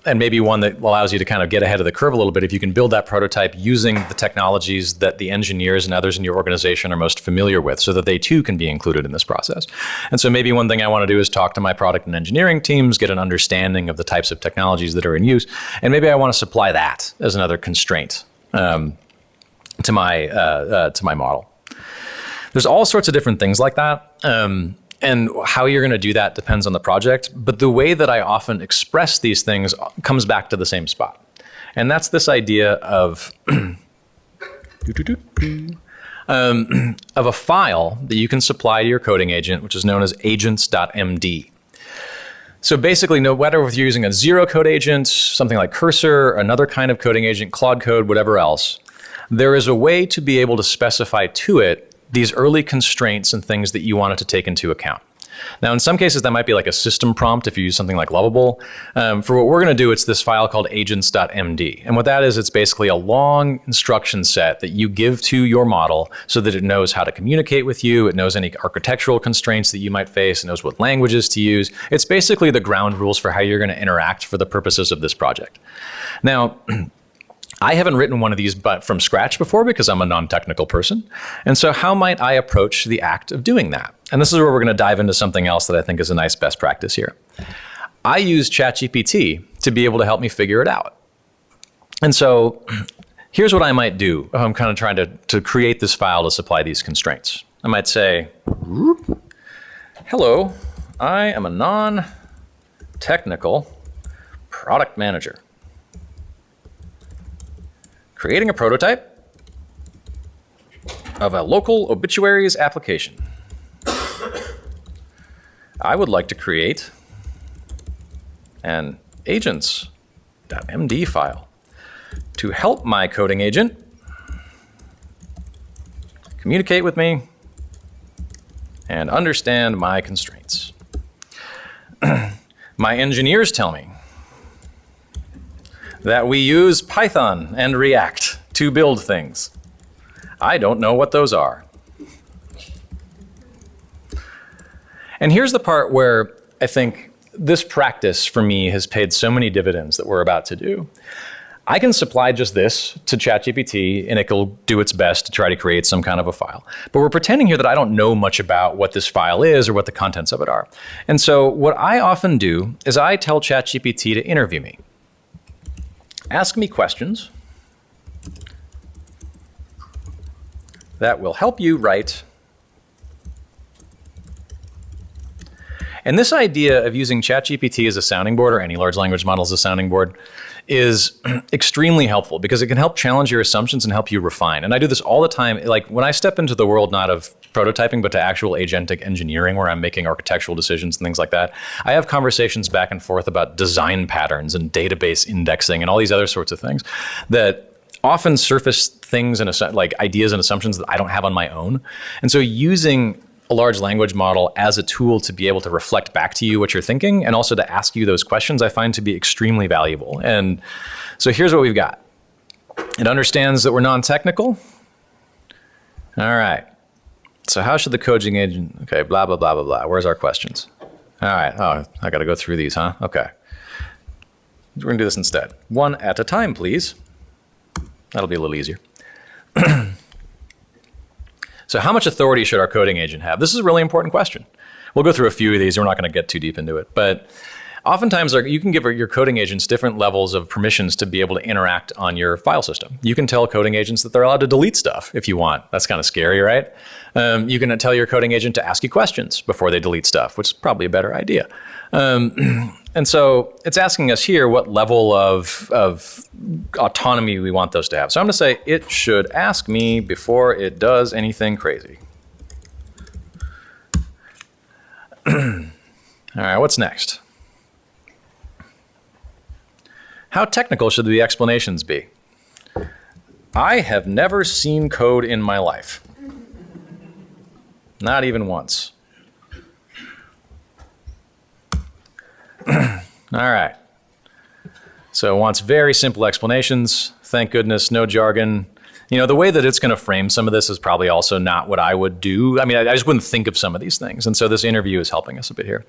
S1: and maybe one that allows you to kind of get ahead of the curve a little bit, if you can build that prototype using the technologies that the engineers and others in your organization are most familiar with so that they too can be included in this process. And so maybe one thing I want to do is talk to my product and engineering teams, get an understanding of the types of technologies that are in use, and maybe I want to supply that as another constraint to my model. There's all sorts of different things like that. And how you're going to do that depends on the project. But the way that I often express these things comes back to the same spot. And that's this idea of, of a file that you can supply to your coding agent, which is known as agents.md. So basically, no matter if you're using a zero code agent, something like Cursor, another kind of coding agent, Claude Code, whatever else, there is a way to be able to specify to it these early constraints and things that you want it to take into account. Now, in some cases, that might be like a system prompt if you use something like Lovable. For what we're going to do, it's this file called agents.md. And what that is, it's basically a long instruction set that you give to your model so that it knows how to communicate with you. It knows any architectural constraints that you might face. It knows what languages to use. It's basically the ground rules for how you're going to interact for the purposes of this project. Now, I haven't written one of these from scratch before because I'm a non-technical person. And so how might I approach the act of doing that? And this is where we're going to dive into something else that I think is a nice best practice here. I use ChatGPT to be able to help me figure it out. And so here's what I might do if I'm kind of trying to create this file to supply these constraints. I might say, hello, I am a non-technical product manager. Creating a prototype of a local obituaries application. I would like to create an agents.md file to help my coding agent communicate with me and understand my constraints. My engineers tell me that we use Python and React to build things. I don't know what those are. And here's the part where I think this practice for me has paid so many dividends that we're about to do. I can supply just this to ChatGPT and it will do its best to try to create some kind of a file. But we're pretending here that I don't know much about what this file is or what the contents of it are. And so what I often do is I tell ChatGPT to interview me. Ask me questions that will help you write. And this idea of using ChatGPT as a sounding board, or any large language model as a sounding board, is extremely helpful because it can help challenge your assumptions and help you refine. And I do this all the time. Like when I step into the world, not of prototyping, but to actual agentic engineering, where I'm making architectural decisions and things like that, I have conversations back and forth about design patterns and database indexing and all these other sorts of things that often surface things and like ideas and assumptions that I don't have on my own. And so using a large language model as a tool to be able to reflect back to you what you're thinking and also to ask you those questions, I find to be extremely valuable. And so here's what we've got. It understands that we're non-technical. All right. So how should the coding agent, okay, blah, blah, blah, blah, blah. Where's our questions? All right. Oh, I got to go through these, huh? Okay. We're going to do this instead. One at a time, please. That'll be a little easier. So how much authority should our coding agent have? This is a really important question. We'll go through a few of these. We're not going to get too deep into it. But oftentimes you can give your coding agents different levels of permissions to be able to interact on your file system. You can tell coding agents that they're allowed to delete stuff if you want. That's kind of scary, right? You can tell your coding agent to ask you questions before they delete stuff, which is probably a better idea. And so it's asking us here what level of autonomy we want those to have. So I'm going to say it should ask me before it does anything crazy. All right, what's next? How technical should the explanations be? I have never seen code in my life. Not even once. All right. So it wants very simple explanations. Thank goodness, no jargon. You know, the way that it's going to frame some of this is probably also not what I would do. I mean, I just wouldn't think of some of these things. And so this interview is helping us a bit here.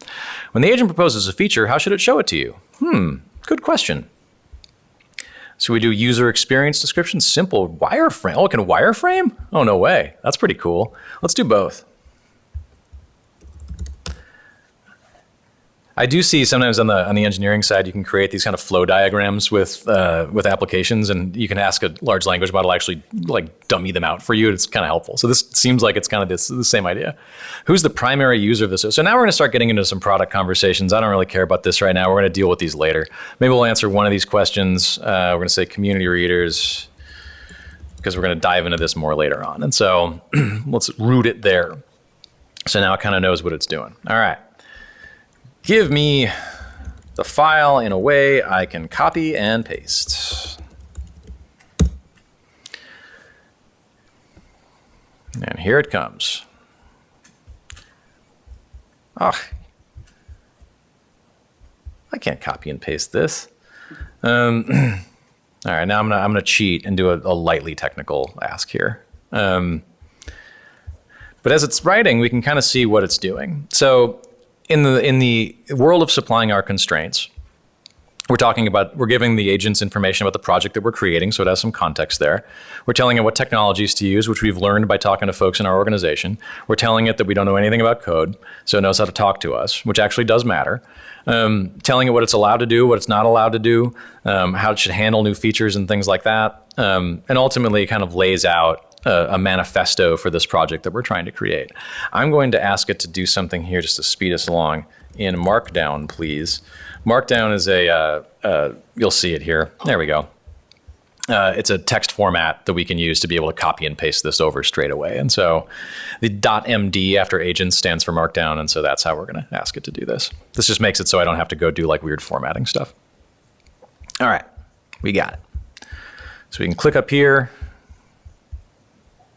S1: When the agent proposes a feature, how should it show it to you? Good question. So we do user experience description, simple wireframe. Oh, it can wireframe? Oh, no way. That's pretty cool. Let's do both. I do see sometimes on the engineering side, you can create these kind of flow diagrams with applications, and you can ask a large language model actually like dummy them out for you. It's kind of helpful. So this seems like it's kind of the same idea. Who's the primary user of this? So now we're going to start getting into some product conversations. I don't really care about this right now. We're going to deal with these later. Maybe we'll answer one of these questions. We're going to say community readers, because we're going to dive into this more later on. And so let's root it there. So now it kind of knows what it's doing. All right. Give me the file in a way I can copy and paste. And here it comes. Oh, I can't copy and paste this. All right, now I'm gonna cheat and do a lightly technical ask here. But as it's writing, we can kind of see what it's doing. So in the world of supplying our constraints, we're giving the agents information about the project that we're creating, so it has some context there. We're telling it what technologies to use, which we've learned by talking to folks in our organization. We're telling it that we don't know anything about code, so it knows how to talk to us, which actually does matter. Telling it what it's allowed to do, what it's not allowed to do, how it should handle new features and things like that. And ultimately, it kind of lays out a manifesto for this project that we're trying to create. I'm going to ask it to do something here just to speed us along in Markdown, please. Markdown is you'll see it here. There we go. It's a text format that we can use to be able to copy and paste this over straight away. And so the .md after agents stands for Markdown, and so that's how we're going to ask it to do this. This just makes it so I don't have to go do like weird formatting stuff. All right, we got it. So we can click up here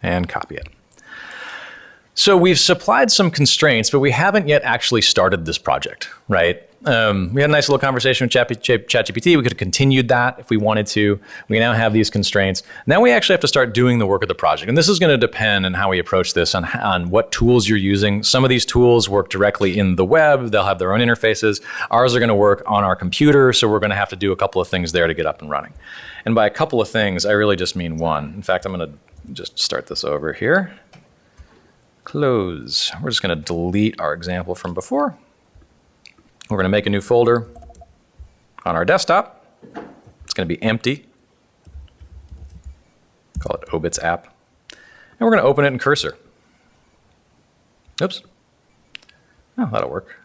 S1: and copy it. So we've supplied some constraints, but we haven't yet actually started this project, right? We had a nice little conversation with ChatGPT. We could have continued that if we wanted to. We now have these constraints. Now we actually have to start doing the work of the project. And this is going to depend on how we approach this, on what tools you're using. Some of these tools work directly in the web. They'll have their own interfaces. Ours are going to work on our computer, so we're going to have to do a couple of things there to get up and running. And by a couple of things, I really just mean one. In fact, I'm going to just start this over here. Close. We're just going to delete our example from before. We're going to make a new folder on our desktop. It's going to be empty. Call it Obits app. And we're going to open it in Cursor. Oops. Oh, that'll work.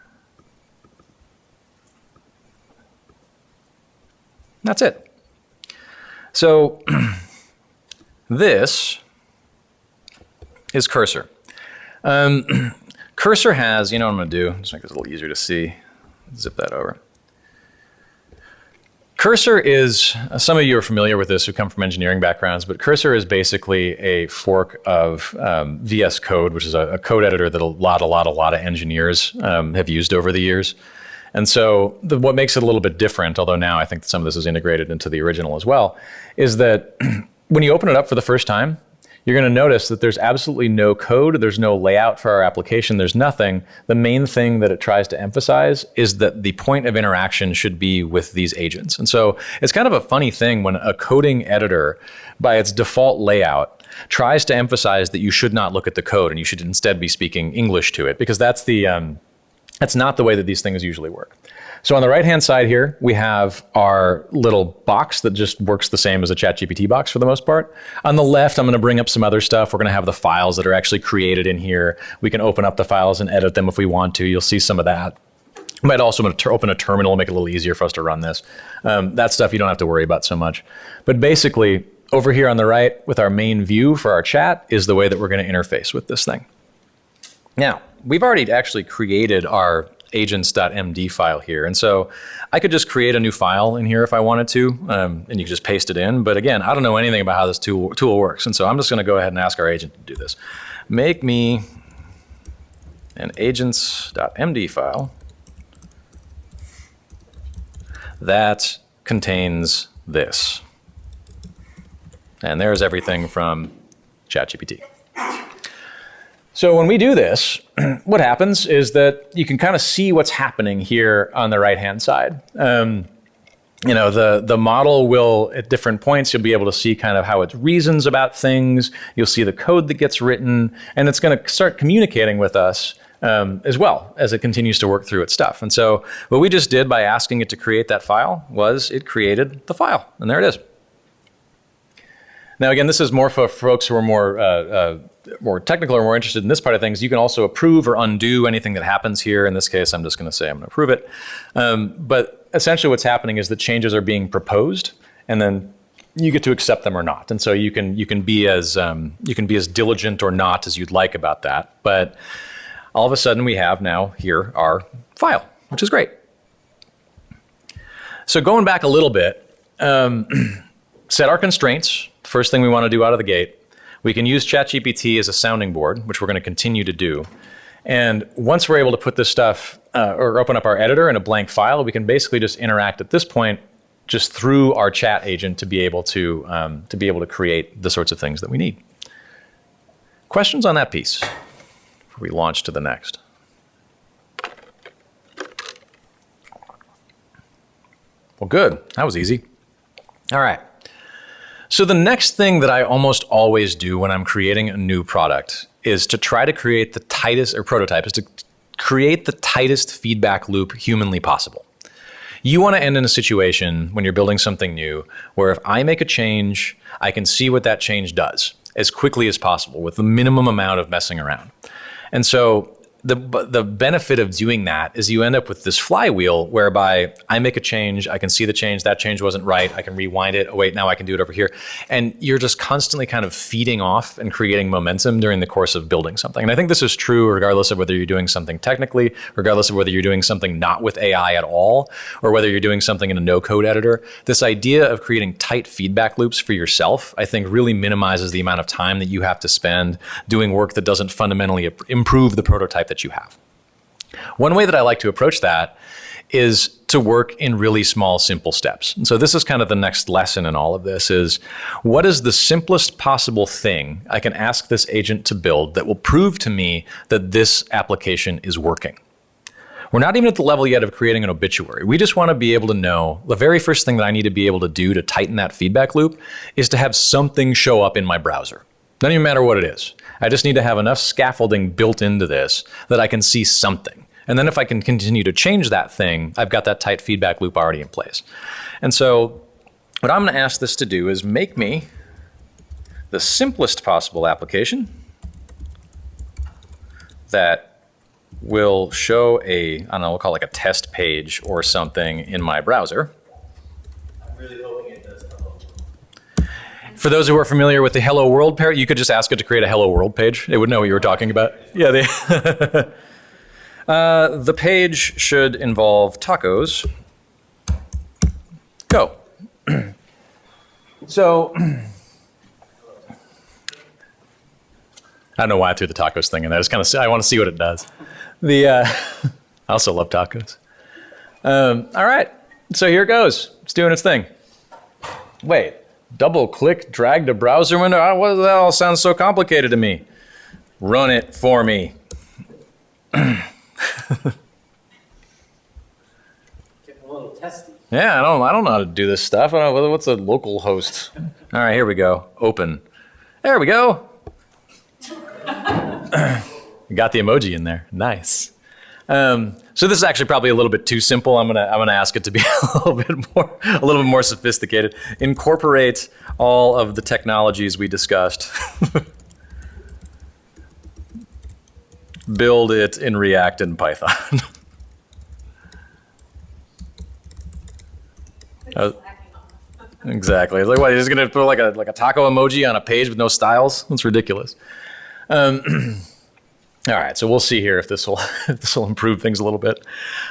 S1: That's it. So this is Cursor. Cursor has, you know what I'm going to do? Just make this a little easier to see. Zip that over. Cursor is, some of you are familiar with this who come from engineering backgrounds, but Cursor is basically a fork of VS Code, which is a code editor that a lot of engineers have used over the years. And so what makes it a little bit different, although now I think that some of this is integrated into the original as well, is that when you open it up for the first time, you're going to notice that there's absolutely no code. There's no layout for our application. There's nothing. The main thing that it tries to emphasize is that the point of interaction should be with these agents. And so it's kind of a funny thing when a coding editor, by its default layout, tries to emphasize that you should not look at the code and you should instead be speaking English to it, because that's not the way that these things usually work. So on the right-hand side here, we have our little box that just works the same as a ChatGPT box for the most part. On the left, I'm going to bring up some other stuff. We're going to have the files that are actually created in here. We can open up the files and edit them if we want to. You'll see some of that. We might also open a terminal, make it a little easier for us to run this. That stuff you don't have to worry about so much. But basically, over here on the right, with our main view for our chat, is the way that we're going to interface with this thing. Now, we've already actually created our agents.md file here. And so I could just create a new file in here if I wanted to, and you can just paste it in. But again, I don't know anything about how this tool works. And so I'm just going to go ahead and ask our agent to do this. Make me an agents.md file that contains this. And there's everything from ChatGPT. So when we do this, what happens is that you can kind of see what's happening here on the right-hand side. You know, the model will, at different points, you'll be able to see kind of how it reasons about things. You'll see the code that gets written, and it's going to start communicating with us as well as it continues to work through its stuff. And so what we just did by asking it to create that file was it created the file, and there it is. Now, again, this is more for folks who are more technical or more interested in this part of things. You can also approve or undo anything that happens here. In this case, I'm just going to say I'm going to approve it. But essentially what's happening is that changes are being proposed, and then you get to accept them or not. And so you can be as diligent or not as you'd like about that. But all of a sudden we have now here our file, which is great. So going back a little bit, set our constraints. First thing we want to do out of the gate. We can use ChatGPT as a sounding board, which we're going to continue to do. And once we're able to put this stuff or open up our editor in a blank file, we can basically just interact at this point just through our chat agent to be able to create the sorts of things that we need. Questions on that piece before we launch to the next? Well, good. That was easy. All right. So the next thing that I almost always do when I'm creating a new product is to try to create the tightest, or prototype, is to create the tightest feedback loop humanly possible. You want to end in a situation when you're building something new where if I make a change, I can see what that change does as quickly as possible with the minimum amount of messing around. And so the benefit of doing that is you end up with this flywheel whereby I make a change, I can see the change, that change wasn't right, I can rewind it, oh wait, now I can do it over here. And you're just constantly kind of feeding off and creating momentum during the course of building something. And I think this is true regardless of whether you're doing something technically, regardless of whether you're doing something not with AI at all, or whether you're doing something in a no-code editor. This idea of creating tight feedback loops for yourself, I think really minimizes the amount of time that you have to spend doing work that doesn't fundamentally improve the prototype that you have. One way that I like to approach that is to work in really small, simple steps. And so this is kind of the next lesson in all of this is, what is the simplest possible thing I can ask this agent to build that will prove to me that this application is working? We're not even at the level yet of creating an obituary. We just want to be able to know the very first thing that I need to be able to do to tighten that feedback loop is to have something show up in my browser. Doesn't even matter what it is. I just need to have enough scaffolding built into this that I can see something. And then if I can continue to change that thing, I've got that tight feedback loop already in place. And so what I'm going to ask this to do is make me the simplest possible application that will show a, I don't know, we'll call it like a test page or something in my browser.
S2: I'm really hoping it does hello.
S1: For those who are familiar with the Hello World pair, you could just ask it to create a Hello World page. It would know what you were talking about. Yeah, the page should involve tacos. Go. So, I don't know why I threw the tacos thing in there. I just kind of, I want to see what it does. I also love tacos. All right, so here it goes. It's doing its thing. Wait, double click, drag to browser window. What the hell sounds so complicated to me? Run it for me.
S9: Getting a little testy.
S1: Yeah, I don't know how to do this stuff. I don't know what's a local host. All right, here we go. Open. There we go. Got the emoji in there. Nice. So this is actually probably a little bit too simple. I'm gonna ask it to be a little bit more sophisticated. Incorporate all of the technologies we discussed. Build it in React and Python. Exactly. It's like, what, you're just gonna put like a taco emoji on a page with no styles? That's ridiculous. All right, so we'll see here if this will improve things a little bit.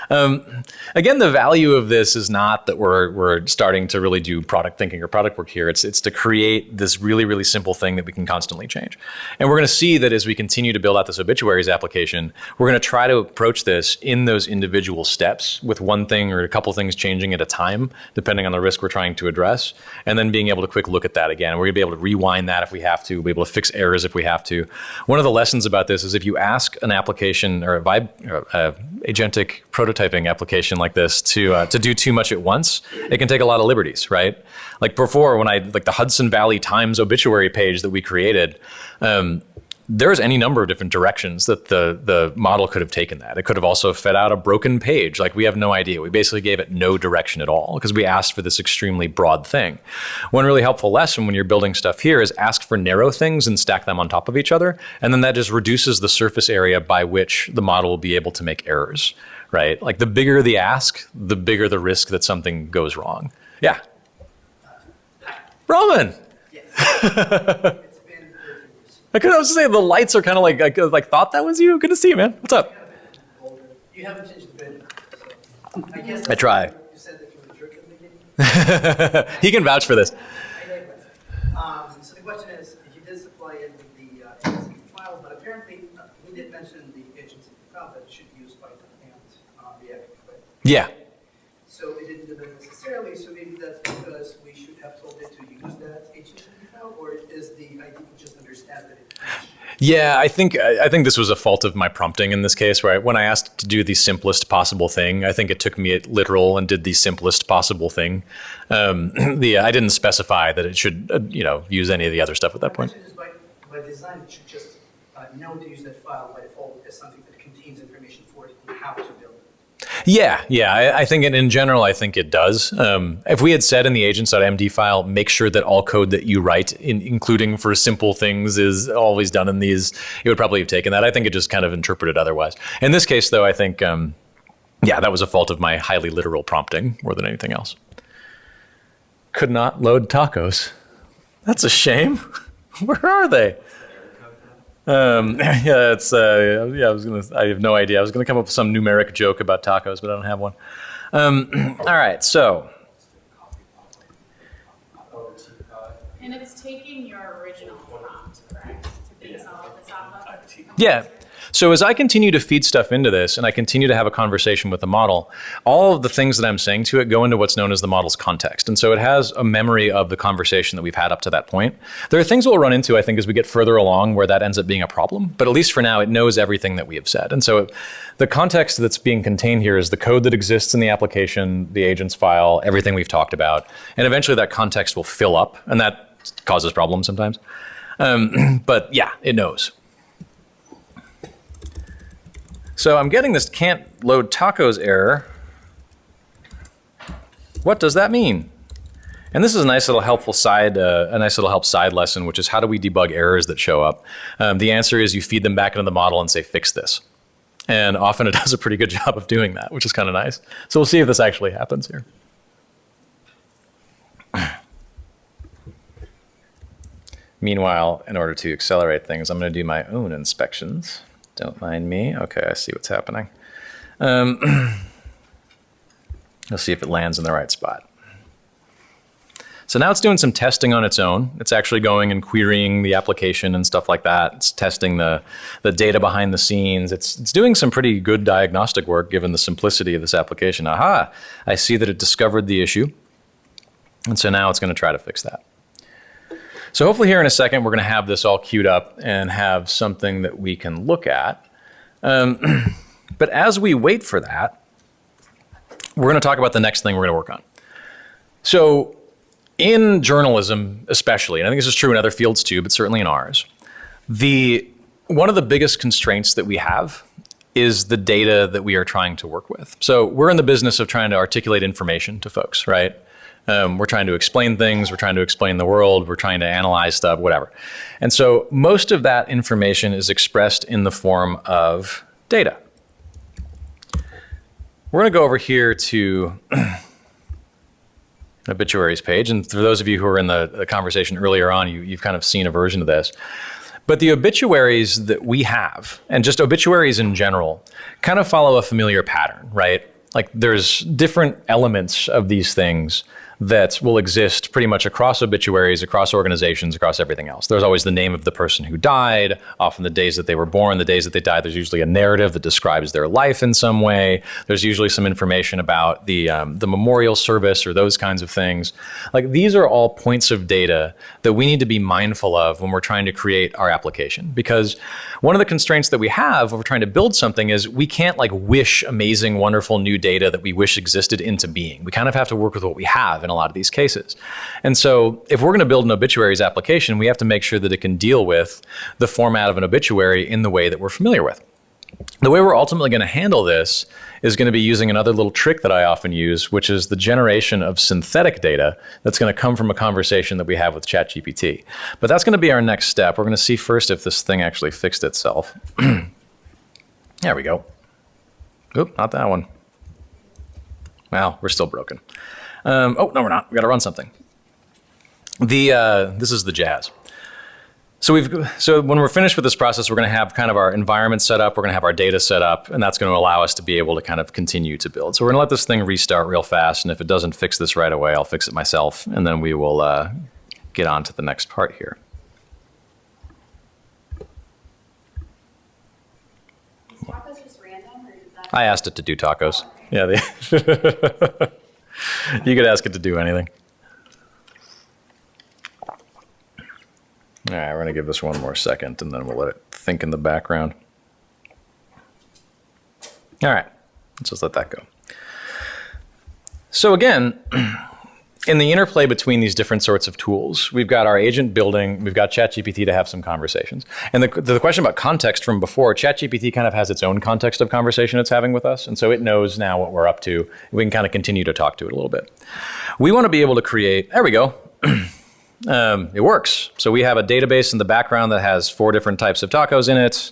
S1: Again, the value of this is not that we're starting to really do product thinking or product work here. It's to create this really, really simple thing that we can constantly change. And we're going to see that as we continue to build out this obituaries application, we're going to try to approach this in those individual steps with one thing or a couple things changing at a time, depending on the risk we're trying to address, and then being able to quick look at that again. We're going to be able to rewind that if we have to, be able to fix errors if we have to. One of the lessons about this is if you ask an application or a agentic prototyping application like this to do too much at once, it can take a lot of liberties, right? Like before, when like the Hudson Valley Times obituary page that we created, there's any number of different directions that the model could have taken that. It could have also fed out a broken page. Like we have no idea. We basically gave it no direction at all because we asked for this extremely broad thing. One really helpful lesson when you're building stuff here is ask for narrow things and stack them on top of each other. And then that just reduces the surface area by which the model will be able to make errors, right? Like the bigger the ask, the bigger the risk that something goes wrong. Yeah. Roman.
S9: Yes.
S1: I was saying the lights are kind of like I thought that was you. Good to see you, man. What's up?
S9: You haven't changed the video. So I guess
S1: I try.
S9: You said that you were a jerk at the beginning.
S1: He can vouch for this.
S9: I digress. So the question is, you did supply in the agency file, but apparently we did mention in the agency file that it should use Python and React, right?
S1: Yeah.
S9: So it didn't do that necessarily, so maybe that's because we should have told it to use that agency file, or is the idea to just understand that it
S1: Yeah, I think this was a fault of my prompting in this case, right? When I asked to do the simplest possible thing, I think it took me at literal and did the simplest possible thing. I didn't specify that it should, use any of the other stuff at that point.
S9: My question is by design, it should just know to use that file by default as something that contains information for it and how to build it.
S1: Yeah. I think in general, I think it does. If we had said in the agents.md file, make sure that all code that you write, including for simple things, is always done in these, it would probably have taken that. I think it just kind of interpreted otherwise. In this case, though, I think, that was a fault of my highly literal prompting more than anything else. Could not load tacos. That's a shame. Where are they? I have no idea. I was gonna come up with some numeric joke about tacos, but I don't have one. All right, so.
S5: And it's taking your original prompt, correct? To base all of this off of?
S1: Yeah. So as I continue to feed stuff into this and I continue to have a conversation with the model, all of the things that I'm saying to it go into what's known as the model's context. And so it has a memory of the conversation that we've had up to that point. There are things we'll run into, I think, as we get further along where that ends up being a problem. But at least for now, it knows everything that we have said. And so the context that's being contained here is the code that exists in the application, the agents file, everything we've talked about. And eventually that context will fill up. And that causes problems sometimes. But yeah, it knows. So I'm getting this can't load tacos error. What does that mean? And this is a nice little helpful side, side lesson, which is how do we debug errors that show up? The answer is you feed them back into the model and say, fix this. And often it does a pretty good job of doing that, which is kind of nice. So we'll see if this actually happens here. Meanwhile, in order to accelerate things, I'm going to do my own inspections. Don't mind me. Okay, I see what's happening. Let's see if it lands in the right spot. So now it's doing some testing on its own. It's actually going and querying the application and stuff like that. It's testing the data behind the scenes. It's doing some pretty good diagnostic work given the simplicity of this application. Aha, I see that it discovered the issue. And so now it's going to try to fix that. So hopefully here in a second, we're going to have this all queued up and have something that we can look at. But as we wait for that, we're going to talk about the next thing we're going to work on. So in journalism especially, and I think this is true in other fields too, but certainly in ours, one of the biggest constraints that we have is the data that we are trying to work with. So we're in the business of trying to articulate information to folks, right? We're trying to explain things, we're trying to explain the world, we're trying to analyze stuff, whatever. And so most of that information is expressed in the form of data. We're going to go over here to obituaries page. And for those of you who were in the conversation earlier on, you've kind of seen a version of this. But the obituaries that we have, and just obituaries in general, kind of follow a familiar pattern, right? Like there's different elements of these things that will exist pretty much across obituaries, across organizations, across everything else. There's always the name of the person who died, often the days that they were born, the days that they died. There's usually a narrative that describes their life in some way. There's usually some information about the memorial service or those kinds of things. Like these are all points of data that we need to be mindful of when we're trying to create our application. Because one of the constraints that we have when we're trying to build something is we can't like wish amazing, wonderful new data that we wish existed into being. We kind of have to work with what we have in a lot of these cases. And so if we're going to build an obituaries application, we have to make sure that it can deal with the format of an obituary in the way that we're familiar with. The way we're ultimately going to handle this is going to be using another little trick that I often use, which is the generation of synthetic data that's going to come from a conversation that we have with ChatGPT. But that's going to be our next step. We're going to see first if this thing actually fixed itself. There we go. Oop, not that one. Well, we're still broken. Oh, no, we're not. We got to run something. This is the jazz. So when we're finished with this process, we're going to have kind of our environment set up. We're going to have our data set up, and that's going to allow us to be able to kind of continue to build. So we're going to let this thing restart real fast, and if it doesn't fix this right away, I'll fix it myself, and then we will get on to the next part here.
S10: Is tacos just random, or did that?
S1: I asked it to do tacos. Yeah, you could ask it to do anything. All right, we're going to give this one more second, and then we'll let it think in the background. All right, let's just let that go. So again, in the interplay between these different sorts of tools, we've got our agent building, we've got ChatGPT to have some conversations. And the question about context from before, ChatGPT kind of has its own context of conversation it's having with us. And so it knows now what we're up to. We can kind of continue to talk to it a little bit. We want to be able to create, there we go. It works. So we have a database in the background that has 4 different types of tacos in it.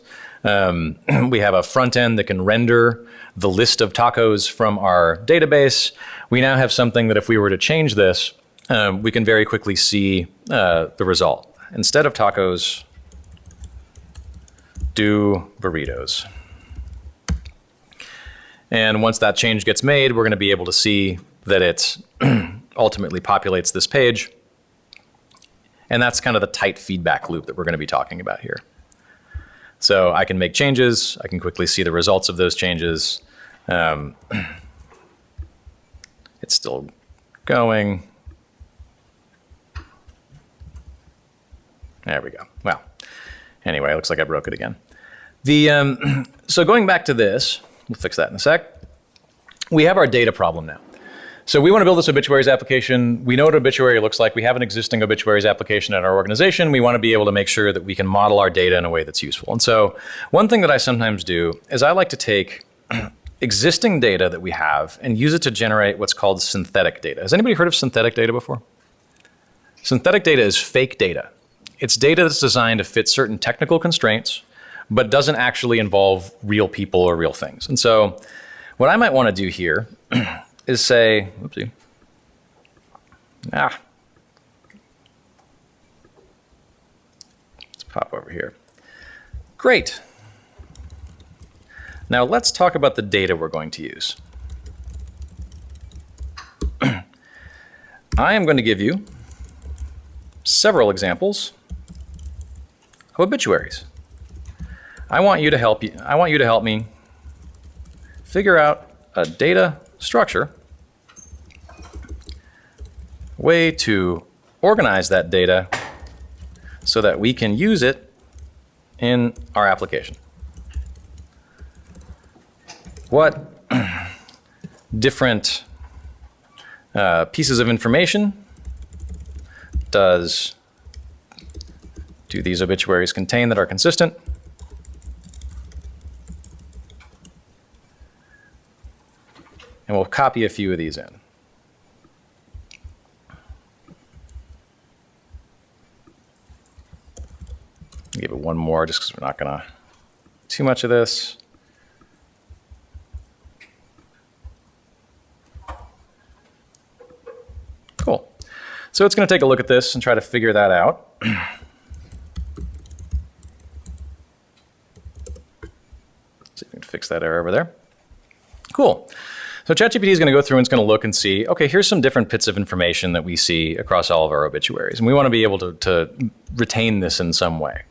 S1: We have a front end that can render the list of tacos from our database. We now have something that if we were to change this, we can very quickly see the result. Instead of tacos, do burritos. And once that change gets made, we're going to be able to see that it ultimately populates this page. And that's kind of the tight feedback loop that we're going to be talking about here. So I can make changes. I can quickly see the results of those changes. It's still going. There we go. Well, anyway, it looks like I broke it again. So going back to this, we'll fix that in a sec. We have our data problem now. So we want to build this obituaries application. We know what obituary looks like. We have an existing obituaries application at our organization. We want to be able to make sure that we can model our data in a way that's useful. And so one thing that I sometimes do is I like to take existing data that we have and use it to generate what's called synthetic data. Has anybody heard of synthetic data before? Synthetic data is fake data. It's data that's designed to fit certain technical constraints, but doesn't actually involve real people or real things. And so what I might want to do here is say, oopsie, let's pop over here. Great. Now let's talk about the data we're going to use. I am going to give you several examples of obituaries. I want you to help me figure out a data structure, way to organize that data so that we can use it in our application. What different pieces of information do these obituaries contain that are consistent? And we'll copy a few of these in. Give it one more just because we're not going to too much of this. Cool. So it's going to take a look at this and try to figure that out. See if we can fix that error over there. Cool. So ChatGPT is going to go through and it's going to look and see, okay, here's some different bits of information that we see across all of our obituaries. And we want to be able to retain this in some way.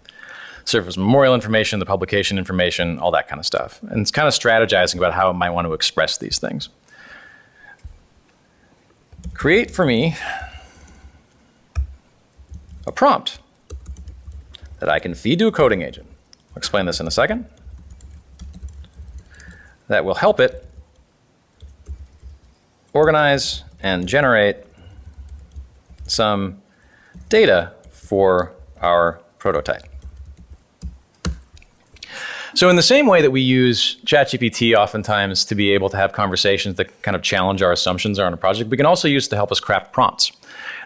S1: Surface memorial information, the publication information, all that kind of stuff. And it's kind of strategizing about how it might want to express these things. Create for me a prompt that I can feed to a coding agent. I'll explain this in a second. That will help it organize and generate some data for our prototype. So in the same way that we use ChatGPT oftentimes to be able to have conversations that kind of challenge our assumptions on a project, we can also use it to help us craft prompts.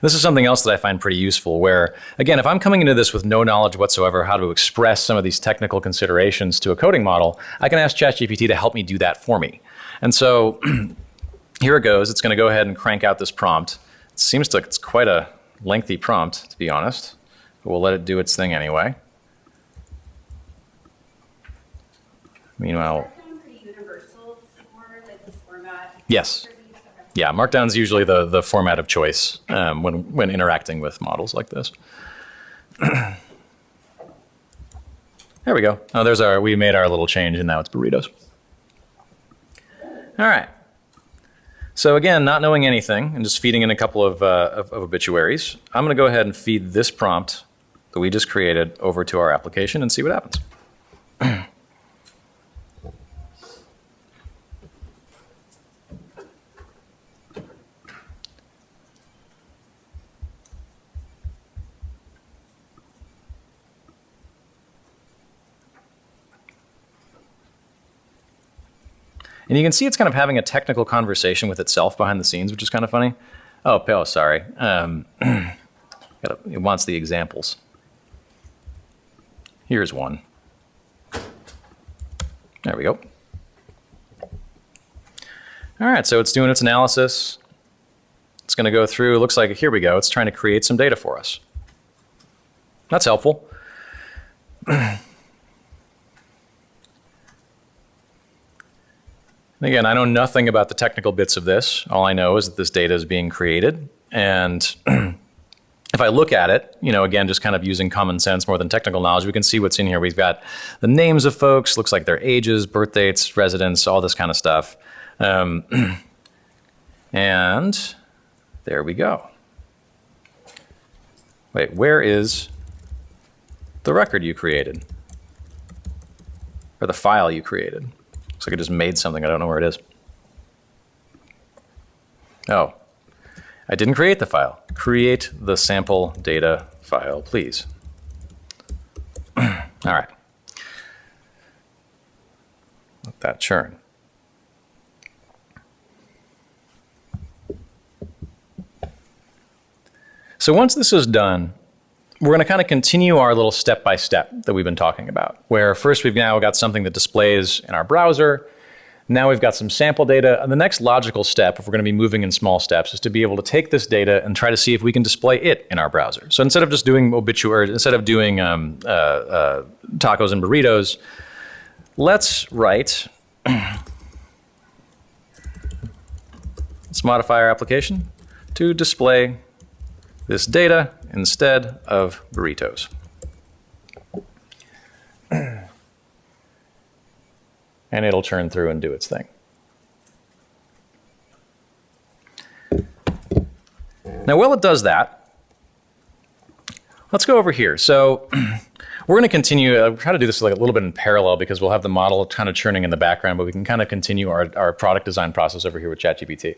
S1: This is something else that I find pretty useful where, again, if I'm coming into this with no knowledge whatsoever how to express some of these technical considerations to a coding model, I can ask ChatGPT to help me do that for me. And so here it goes. It's going to go ahead and crank out this prompt. It seems like it's quite a lengthy prompt, to be honest, but we'll let it do its thing anyway. Meanwhile,
S10: Markdown pretty universal for like the format.
S1: yes. Yeah, Markdown is usually the format of choice when interacting with models like this. There we go. Oh, we made our little change and now it's burritos. All right. So again, not knowing anything and just feeding in a couple of obituaries, I'm going to go ahead and feed this prompt that we just created over to our application and see what happens. And you can see it's kind of having a technical conversation with itself behind the scenes, which is kind of funny. Oh, sorry. It wants the examples. Here's one. There we go. All right, so it's doing its analysis. It's going to go through. It looks like, here we go. It's trying to create some data for us. That's helpful. Again, I know nothing about the technical bits of this. All I know is that this data is being created. And if I look at it, again, just kind of using common sense more than technical knowledge, we can see what's in here. We've got the names of folks, looks like their ages, birth dates, residence, all this kind of stuff. And there we go. Wait, where is the record you created? Or the file you created? Looks like I just made something. I don't know where it is. Oh, I didn't create the file. Create the sample data file, please. All right. Let that churn. So once this is done, we're going to kind of continue our little step-by-step that we've been talking about, where first we've now got something that displays in our browser. Now we've got some sample data. And the next logical step, if we're going to be moving in small steps, is to be able to take this data and try to see if we can display it in our browser. So instead of just doing instead of doing tacos and burritos, let's write, let's modify our application to display this data instead of burritos. And it'll churn through and do its thing. Now, while it does that, let's go over here. So we're going to continue, try to do this like a little bit in parallel because we'll have the model kind of churning in the background, but we can kind of continue our product design process over here with ChatGPT.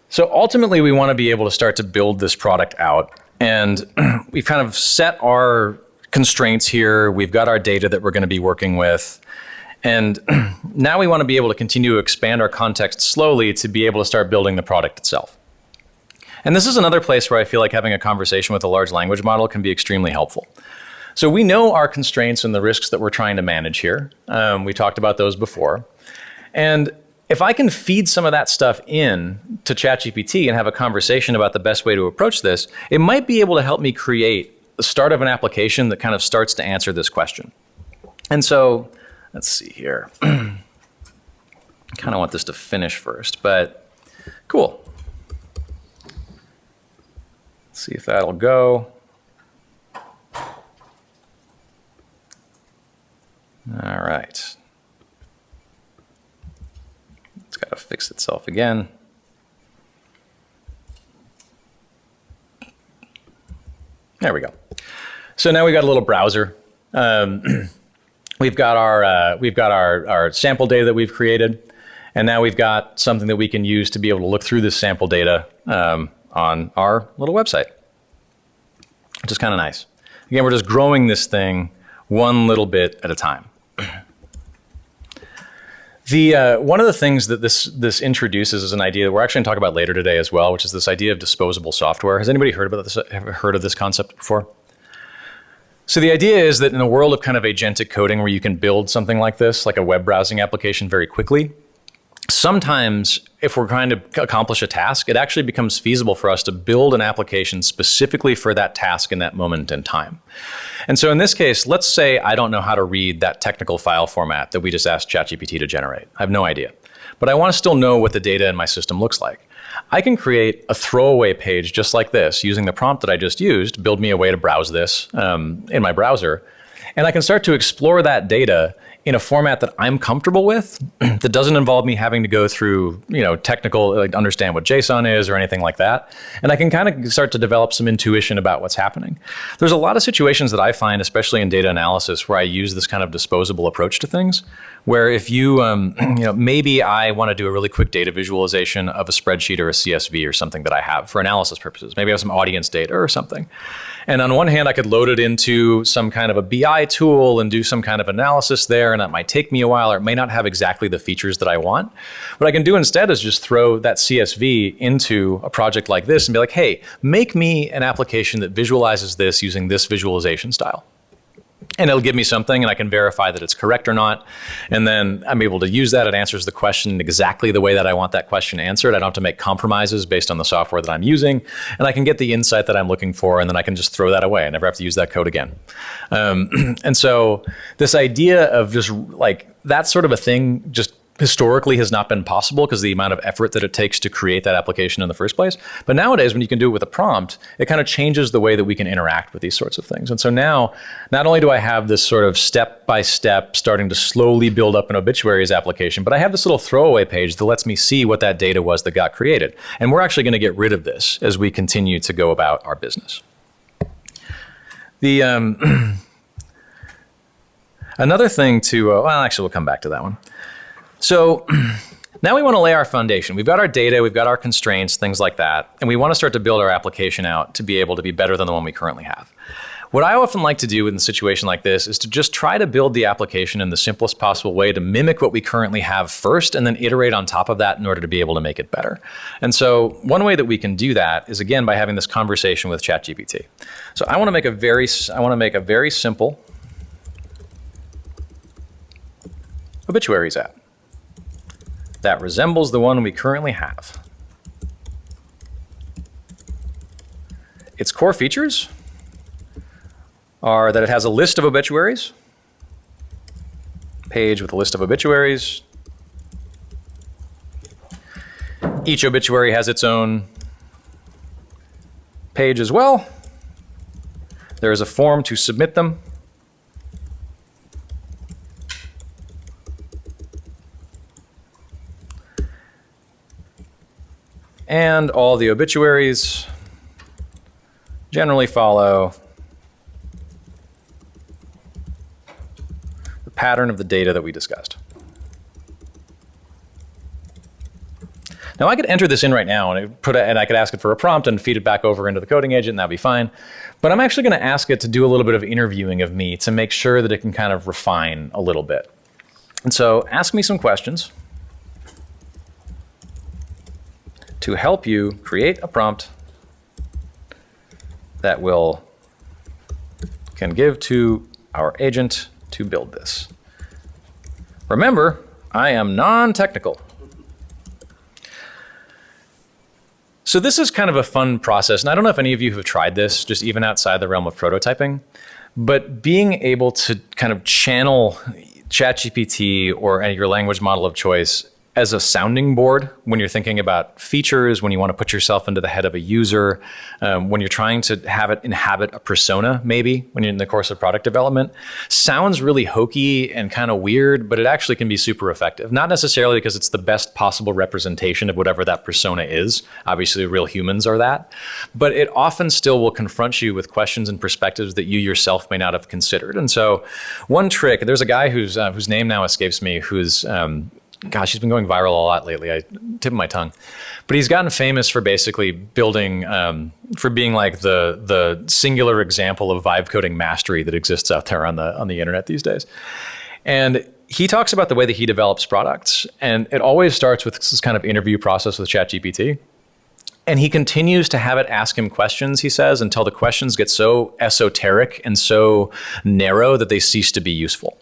S1: So ultimately, we want to be able to start to build this product out. And we've kind of set our constraints here. We've got our data that we're going to be working with. And now we want to be able to continue to expand our context slowly to be able to start building the product itself. And this is another place where I feel like having a conversation with a large language model can be extremely helpful. So we know our constraints and the risks that we're trying to manage here. We talked about those before. And if I can feed some of that stuff in to ChatGPT and have a conversation about the best way to approach this, it might be able to help me create the start of an application that kind of starts to answer this question. And so let's see here. I kind of want this to finish first, but cool. Let's see if that'll go. All right. It's got to fix itself again. There we go. So now we've got a little browser. We've got our sample data that we've created, and now we've got something that we can use to be able to look through this sample data on our little website, which is kind of nice. Again, we're just growing this thing one little bit at a time. One of the things that this introduces is an idea that we're actually going to talk about later today as well, which is this idea of disposable software. Has anybody heard about this? Ever heard of this concept before? So the idea is that in a world of kind of agentic coding where you can build something like this, like a web browsing application very quickly, sometimes if we're trying to accomplish a task, it actually becomes feasible for us to build an application specifically for that task in that moment in time. And so in this case, let's say I don't know how to read that technical file format that we just asked ChatGPT to generate. I have no idea. But I want to still know what the data in my system looks like. I can create a throwaway page just like this using the prompt that I just used, build me a way to browse this in my browser, and I can start to explore that data in a format that I'm comfortable with, that doesn't involve me having to go through, technical, like understand what JSON is or anything like that. And I can kind of start to develop some intuition about what's happening. There's a lot of situations that I find, especially in data analysis, where I use this kind of disposable approach to things, where if you, maybe I want to do a really quick data visualization of a spreadsheet or a CSV or something that I have for analysis purposes. Maybe I have some audience data or something. And on one hand, I could load it into some kind of a BI tool and do some kind of analysis there, and that might take me a while, or it may not have exactly the features that I want. What I can do instead is just throw that CSV into a project like this and be like, hey, make me an application that visualizes this using this visualization style. And it'll give me something, and I can verify that it's correct or not. And then I'm able to use that. It answers the question exactly the way that I want that question answered. I don't have to make compromises based on the software that I'm using. And I can get the insight that I'm looking for, and then I can just throw that away. I never have to use that code again. And so this idea of just like that sort of a thing just historically has not been possible because of the amount of effort that it takes to create that application in the first place. But nowadays, when you can do it with a prompt, it kind of changes the way that we can interact with these sorts of things. And so now, not only do I have this sort of step-by-step starting to slowly build up an obituaries application, but I have this little throwaway page that lets me see what that data was that got created. And we're actually going to get rid of this as we continue to go about our business. The another thing to, well, actually, we'll come back to that one. So now we want to lay our foundation. We've got our data, we've got our constraints, things like that, and we want to start to build our application out to be able to be better than the one we currently have. What I often like to do in a situation like this is to just try to build the application in the simplest possible way to mimic what we currently have first and then iterate on top of that in order to be able to make it better. And so one way that we can do that is, again, by having this conversation with ChatGPT. So I want to make a very simple obituaries app that resembles the one we currently have. Its core features are that it has a list of obituaries, page with a list of obituaries. Each obituary has its own page as well. There is a form to submit them. And all the obituaries generally follow the pattern of the data that we discussed. Now I could enter this in right now and I could ask it for a prompt and feed it back over into the coding agent and that'd be fine. But I'm actually going to ask it to do a little bit of interviewing of me to make sure that it can kind of refine a little bit. And so ask me some questions to help you create a prompt that can give to our agent to build this. Remember, I am non-technical. So this is kind of a fun process, and I don't know if any of you have tried this, just even outside the realm of prototyping, but being able to kind of channel ChatGPT or your language model of choice as a sounding board when you're thinking about features, when you want to put yourself into the head of a user, when you're trying to have it inhabit a persona, maybe when you're in the course of product development, sounds really hokey and kind of weird, but it actually can be super effective. Not necessarily because it's the best possible representation of whatever that persona is. Obviously, real humans are that. But it often still will confront you with questions and perspectives that you yourself may not have considered. And so one trick, there's a guy whose name now escapes me, who's gosh, he's been going viral a lot lately. I tip my tongue. But he's gotten famous for basically building, for being like the singular example of vibe coding mastery that exists out there on the internet these days. And he talks about the way that he develops products. And it always starts with this kind of interview process with ChatGPT. And he continues to have it ask him questions, he says, until the questions get so esoteric and so narrow that they cease to be useful.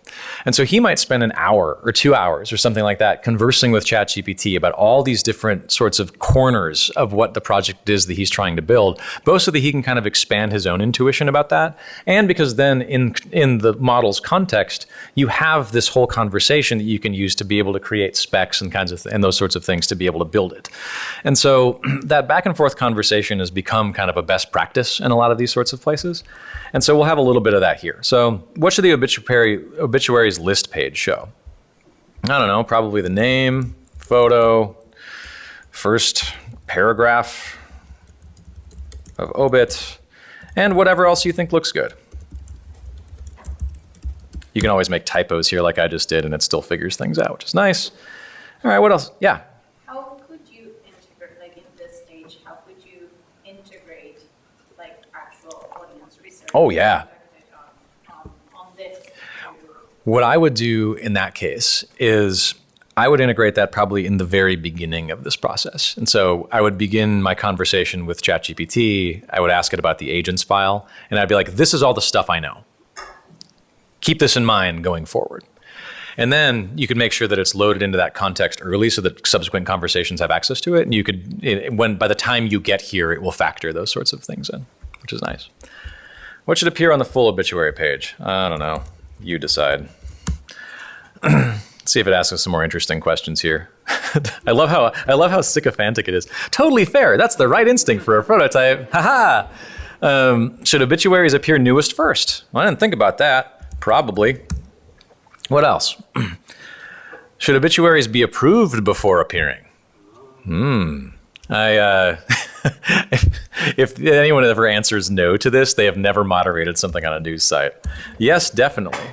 S1: And so he might spend an hour or 2 hours or something like that conversing with ChatGPT about all these different sorts of corners of what the project is that he's trying to build, both so that he can kind of expand his own intuition about that, and because then in the model's context, you have this whole conversation that you can use to be able to create specs and kinds of and those sorts of things to be able to build it. And so that back and forth conversation has become kind of a best practice in a lot of these sorts of places. And so we'll have a little bit of that here. So what should the obituaries list page show? I don't know, probably the name, photo, first paragraph of obit, and whatever else you think looks good. You can always make typos here like I just did, and it still figures things out, which is nice. All right, what else? Yeah.
S10: How could you integrate, like in this stage, how could you integrate like actual audience research?
S1: Oh, yeah.
S10: On this?
S1: What I would do in that case is I would integrate that probably in the very beginning of this process. And so I would begin my conversation with ChatGPT. I would ask it about the agents file, and I'd be like, this is all the stuff I know. Keep this in mind going forward. And then you could make sure that it's loaded into that context early so that subsequent conversations have access to it. And you could, by the time you get here, it will factor those sorts of things in, which is nice. What should appear on the full obituary page? I don't know. You decide. Let's see if it asks us some more interesting questions here. I love how sycophantic it is. Totally fair. That's the right instinct for a prototype. Haha. Should obituaries appear newest first? Well, I didn't think about that. Probably. What else? Should obituaries be approved before appearing? If anyone ever answers no to this, they have never moderated something on a news site. Yes, definitely.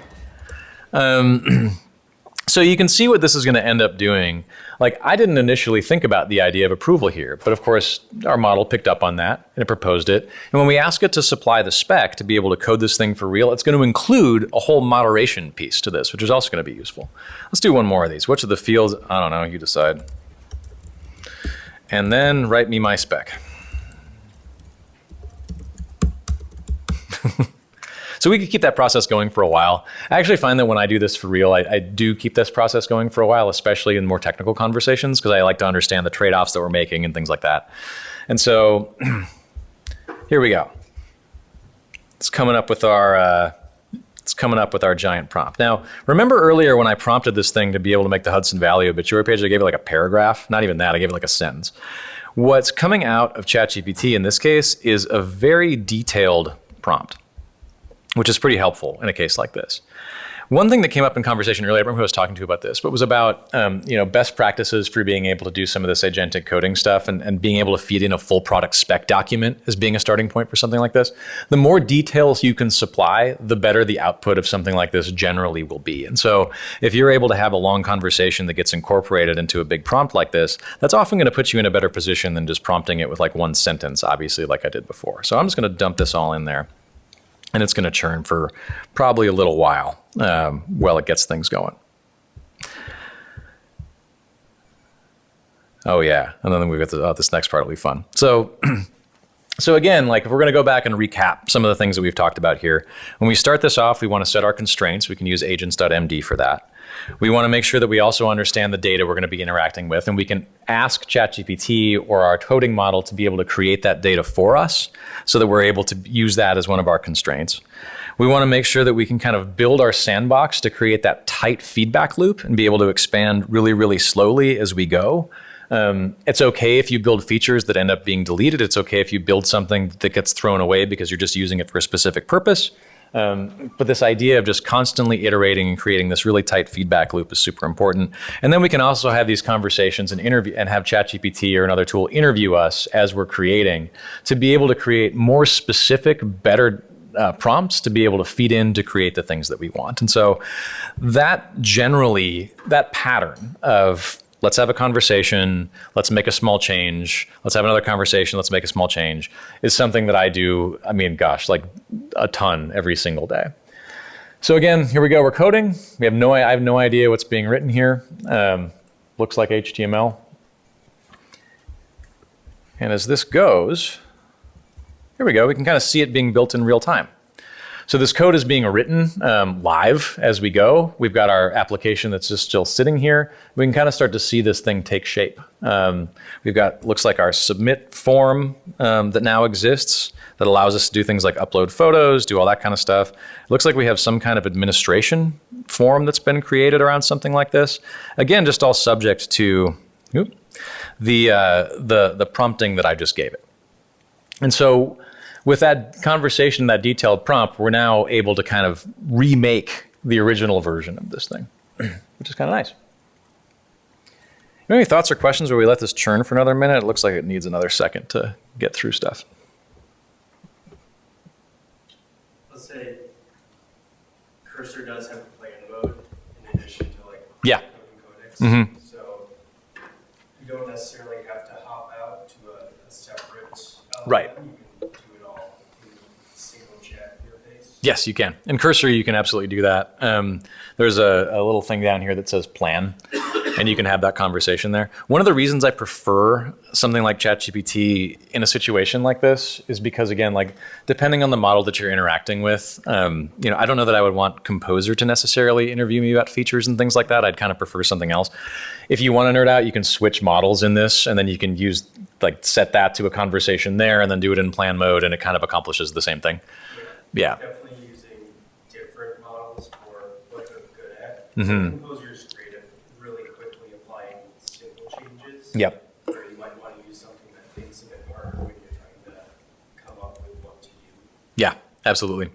S1: So you can see what this is going to end up doing. Like, I didn't initially think about the idea of approval here, but of course our model picked up on that and it proposed it. And when we ask it to supply the spec to be able to code this thing for real, it's going to include a whole moderation piece to this, which is also going to be useful. Let's do one more of these. Which of the fields? I don't know, you decide. And then write me my spec. So we could keep that process going for a while. I actually find that when I do this for real, I do keep this process going for a while, especially in more technical conversations, because I like to understand the trade-offs that we're making and things like that. And so here we go. It's coming up with our giant prompt. Now, remember earlier when I prompted this thing to be able to make the Hudson Valley obituary page, I gave it like a paragraph. Not even that, I gave it like a sentence. What's coming out of ChatGPT in this case is a very detailed prompt, which is pretty helpful in a case like this. One thing that came up in conversation earlier, I remember who I was talking to about this, but was about best practices for being able to do some of this agentic coding stuff and being able to feed in a full product spec document as being a starting point for something like this. The more details you can supply, the better the output of something like this generally will be. And so if you're able to have a long conversation that gets incorporated into a big prompt like this, that's often going to put you in a better position than just prompting it with like one sentence, obviously, like I did before. So I'm just going to dump this all in there. And it's going to churn for probably a little while it gets things going. Oh yeah, and then we get this next part will be fun. So again, like if we're going to go back and recap some of the things that we've talked about here, when we start this off, we want to set our constraints. We can use agents.md for that. We want to make sure that we also understand the data we're going to be interacting with, and we can ask ChatGPT or our coding model to be able to create that data for us so that we're able to use that as one of our constraints. We want to make sure that we can kind of build our sandbox to create that tight feedback loop and be able to expand really, really slowly as we go. It's okay if you build features that end up being deleted. It's okay if you build something that gets thrown away because you're just using it for a specific purpose. But this idea of just constantly iterating and creating this really tight feedback loop is super important. And then we can also have these conversations and have ChatGPT or another tool interview us as we're creating to be able to create more specific, better prompts to be able to feed in to create the things that we want. And so that pattern of let's have a conversation, let's make a small change, let's have another conversation, let's make a small change, is something that I do, like a ton every single day. So again, here we go, we're coding. I have no idea what's being written here. Looks like HTML. And as this goes, here we go, we can kind of see it being built in real time. So this code is being written live as we go. We've got our application that's just still sitting here. We can kind of start to see this thing take shape. We've got, looks like our submit form that now exists that allows us to do things like upload photos, do all that kind of stuff. It looks like we have some kind of administration form that's been created around something like this. Again, just all subject to the prompting that I just gave it. And so with that conversation, that detailed prompt, we're now able to kind of remake the original version of this thing, which is kind of nice. Any thoughts or questions where we let this churn for another minute? It looks like it needs another second to get through stuff.
S3: Let's say cursor does have a plan mode in addition to like codecs.
S1: Mm-hmm.
S3: So you don't necessarily have to hop out to a separate LLM.
S1: Right.
S3: You can do it all in a single chat interface.
S1: Yes, you can. In Cursor, you can absolutely do that. There's a little thing down here that says plan, and you can have that conversation there. One of the reasons I prefer something like ChatGPT in a situation like this is because, again, like depending on the model that you're interacting with, I don't know that I would want Composer to necessarily interview me about features and things like that. I'd kind of prefer something else. If you want to nerd out, you can switch models in this, and then you can use set that to a conversation there, and then do it in plan mode, and it kind of accomplishes the same thing. Yeah.
S3: Definitely using different models for what they're good at.
S1: Mm-hmm.
S3: Composer is great at
S1: Yep.
S11: Where you might want to use something that thinks a bit harder when you're trying to come up with what to do.
S1: Yeah, absolutely.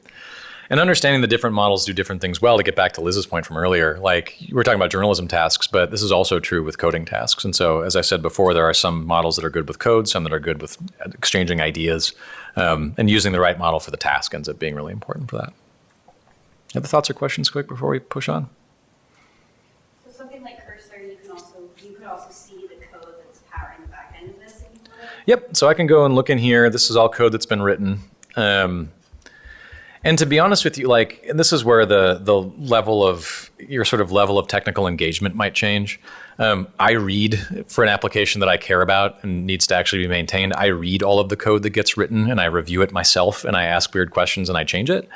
S1: And understanding the different models do different things well, to get back to Liz's point from earlier, like we're talking about journalism tasks, but this is also true with coding tasks. And so, as I said before, there are some models that are good with code, some that are good with exchanging ideas, and using the right model for the task ends up being really important for that. Other thoughts or questions quick before we push on?
S10: So something like Cursor, you could also see the code that's powering the back end of this. If you want it.
S1: Yep, so I can go and look in here. This is all code that's been written. And to be honest with you, like, and this is where the level of your sort of level of technical engagement might change. I read for an application that I care about and needs to actually be maintained. I read all of the code that gets written and I review it myself and I ask weird questions and I change it.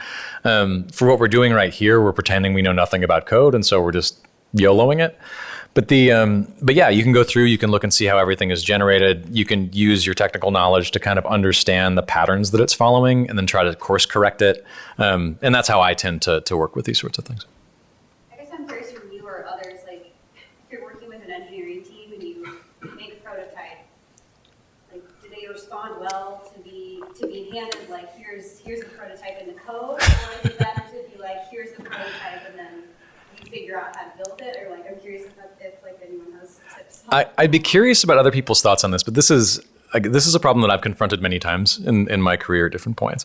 S1: For what we're doing right here, we're pretending we know nothing about code, and so we're just YOLOing it. But yeah, you can go through, you can look and see how everything is generated. You can use your technical knowledge to kind of understand the patterns that it's following and then try to course correct it. And that's how I tend to work with these sorts of things.
S10: I guess I'm curious from you or others, like if you're working with an engineering team and you make a prototype, like do they respond well to be handed like here's the prototype in the code, or is it better to be like here's the prototype and then you figure out how to build it? Or like I'm curious if like anyone has tips.
S1: I'd be curious about other people's thoughts on this, but this is a problem that I've confronted many times in my career at different points.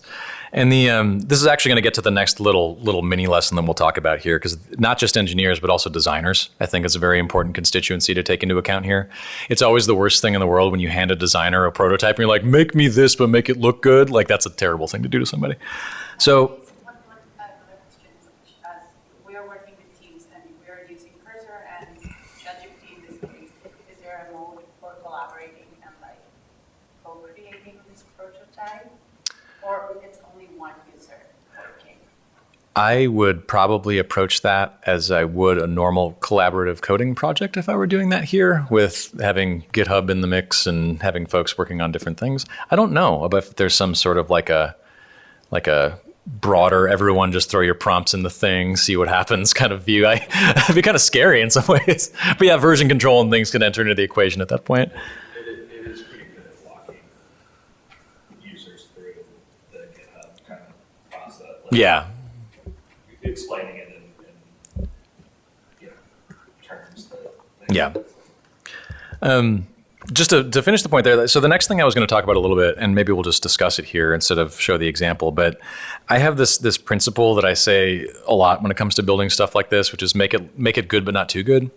S1: And this is actually going to get to the next little mini lesson that we'll talk about here, because not just engineers, but also designers, I think is a very important constituency to take into account here. It's always the worst thing in the world when you hand a designer a prototype and you're like, make me this, but make it look good. Like that's a terrible thing to do to somebody. So
S5: We are working with teams and we are using Cursor and ChatGPT in this case. Is there a mode for collaborating and like co-creating this prototype, or it's only one user working?
S1: I would probably approach that as I would a normal collaborative coding project if I were doing that here, with having GitHub in the mix and having folks working on different things. I don't know about if there's some sort of like a broader, everyone just throw your prompts in the thing, see what happens kind of view. It'd be kind of scary in some ways. But yeah, version control and things can enter into the equation at that point.
S8: It is pretty good at walking users through the GitHub kind of process. Like
S1: Yeah.
S8: Explaining it in terms that.
S1: Yeah. Just to finish the point there, so the next thing I was going to talk about a little bit, and maybe we'll just discuss it here instead of show the example, but I have this principle that I say a lot when it comes to building stuff like this, which is make it good but not too good.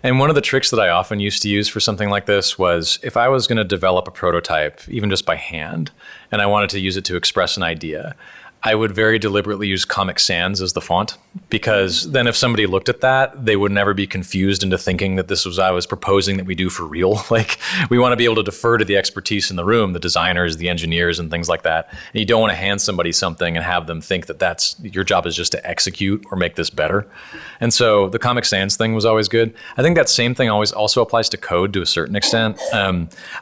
S1: And one of the tricks that I often used to use for something like this was if I was going to develop a prototype, even just by hand, and I wanted to use it to express an idea, I would very deliberately use Comic Sans as the font, because then if somebody looked at that, they would never be confused into thinking that this was I was proposing that we do for real. Like, we want to be able to defer to the expertise in the room, the designers, the engineers, and things like that. And you don't want to hand somebody something and have them think that that's your job is just to execute or make this better. And so the Comic Sans thing was always good. I think that same thing always also applies to code to a certain extent.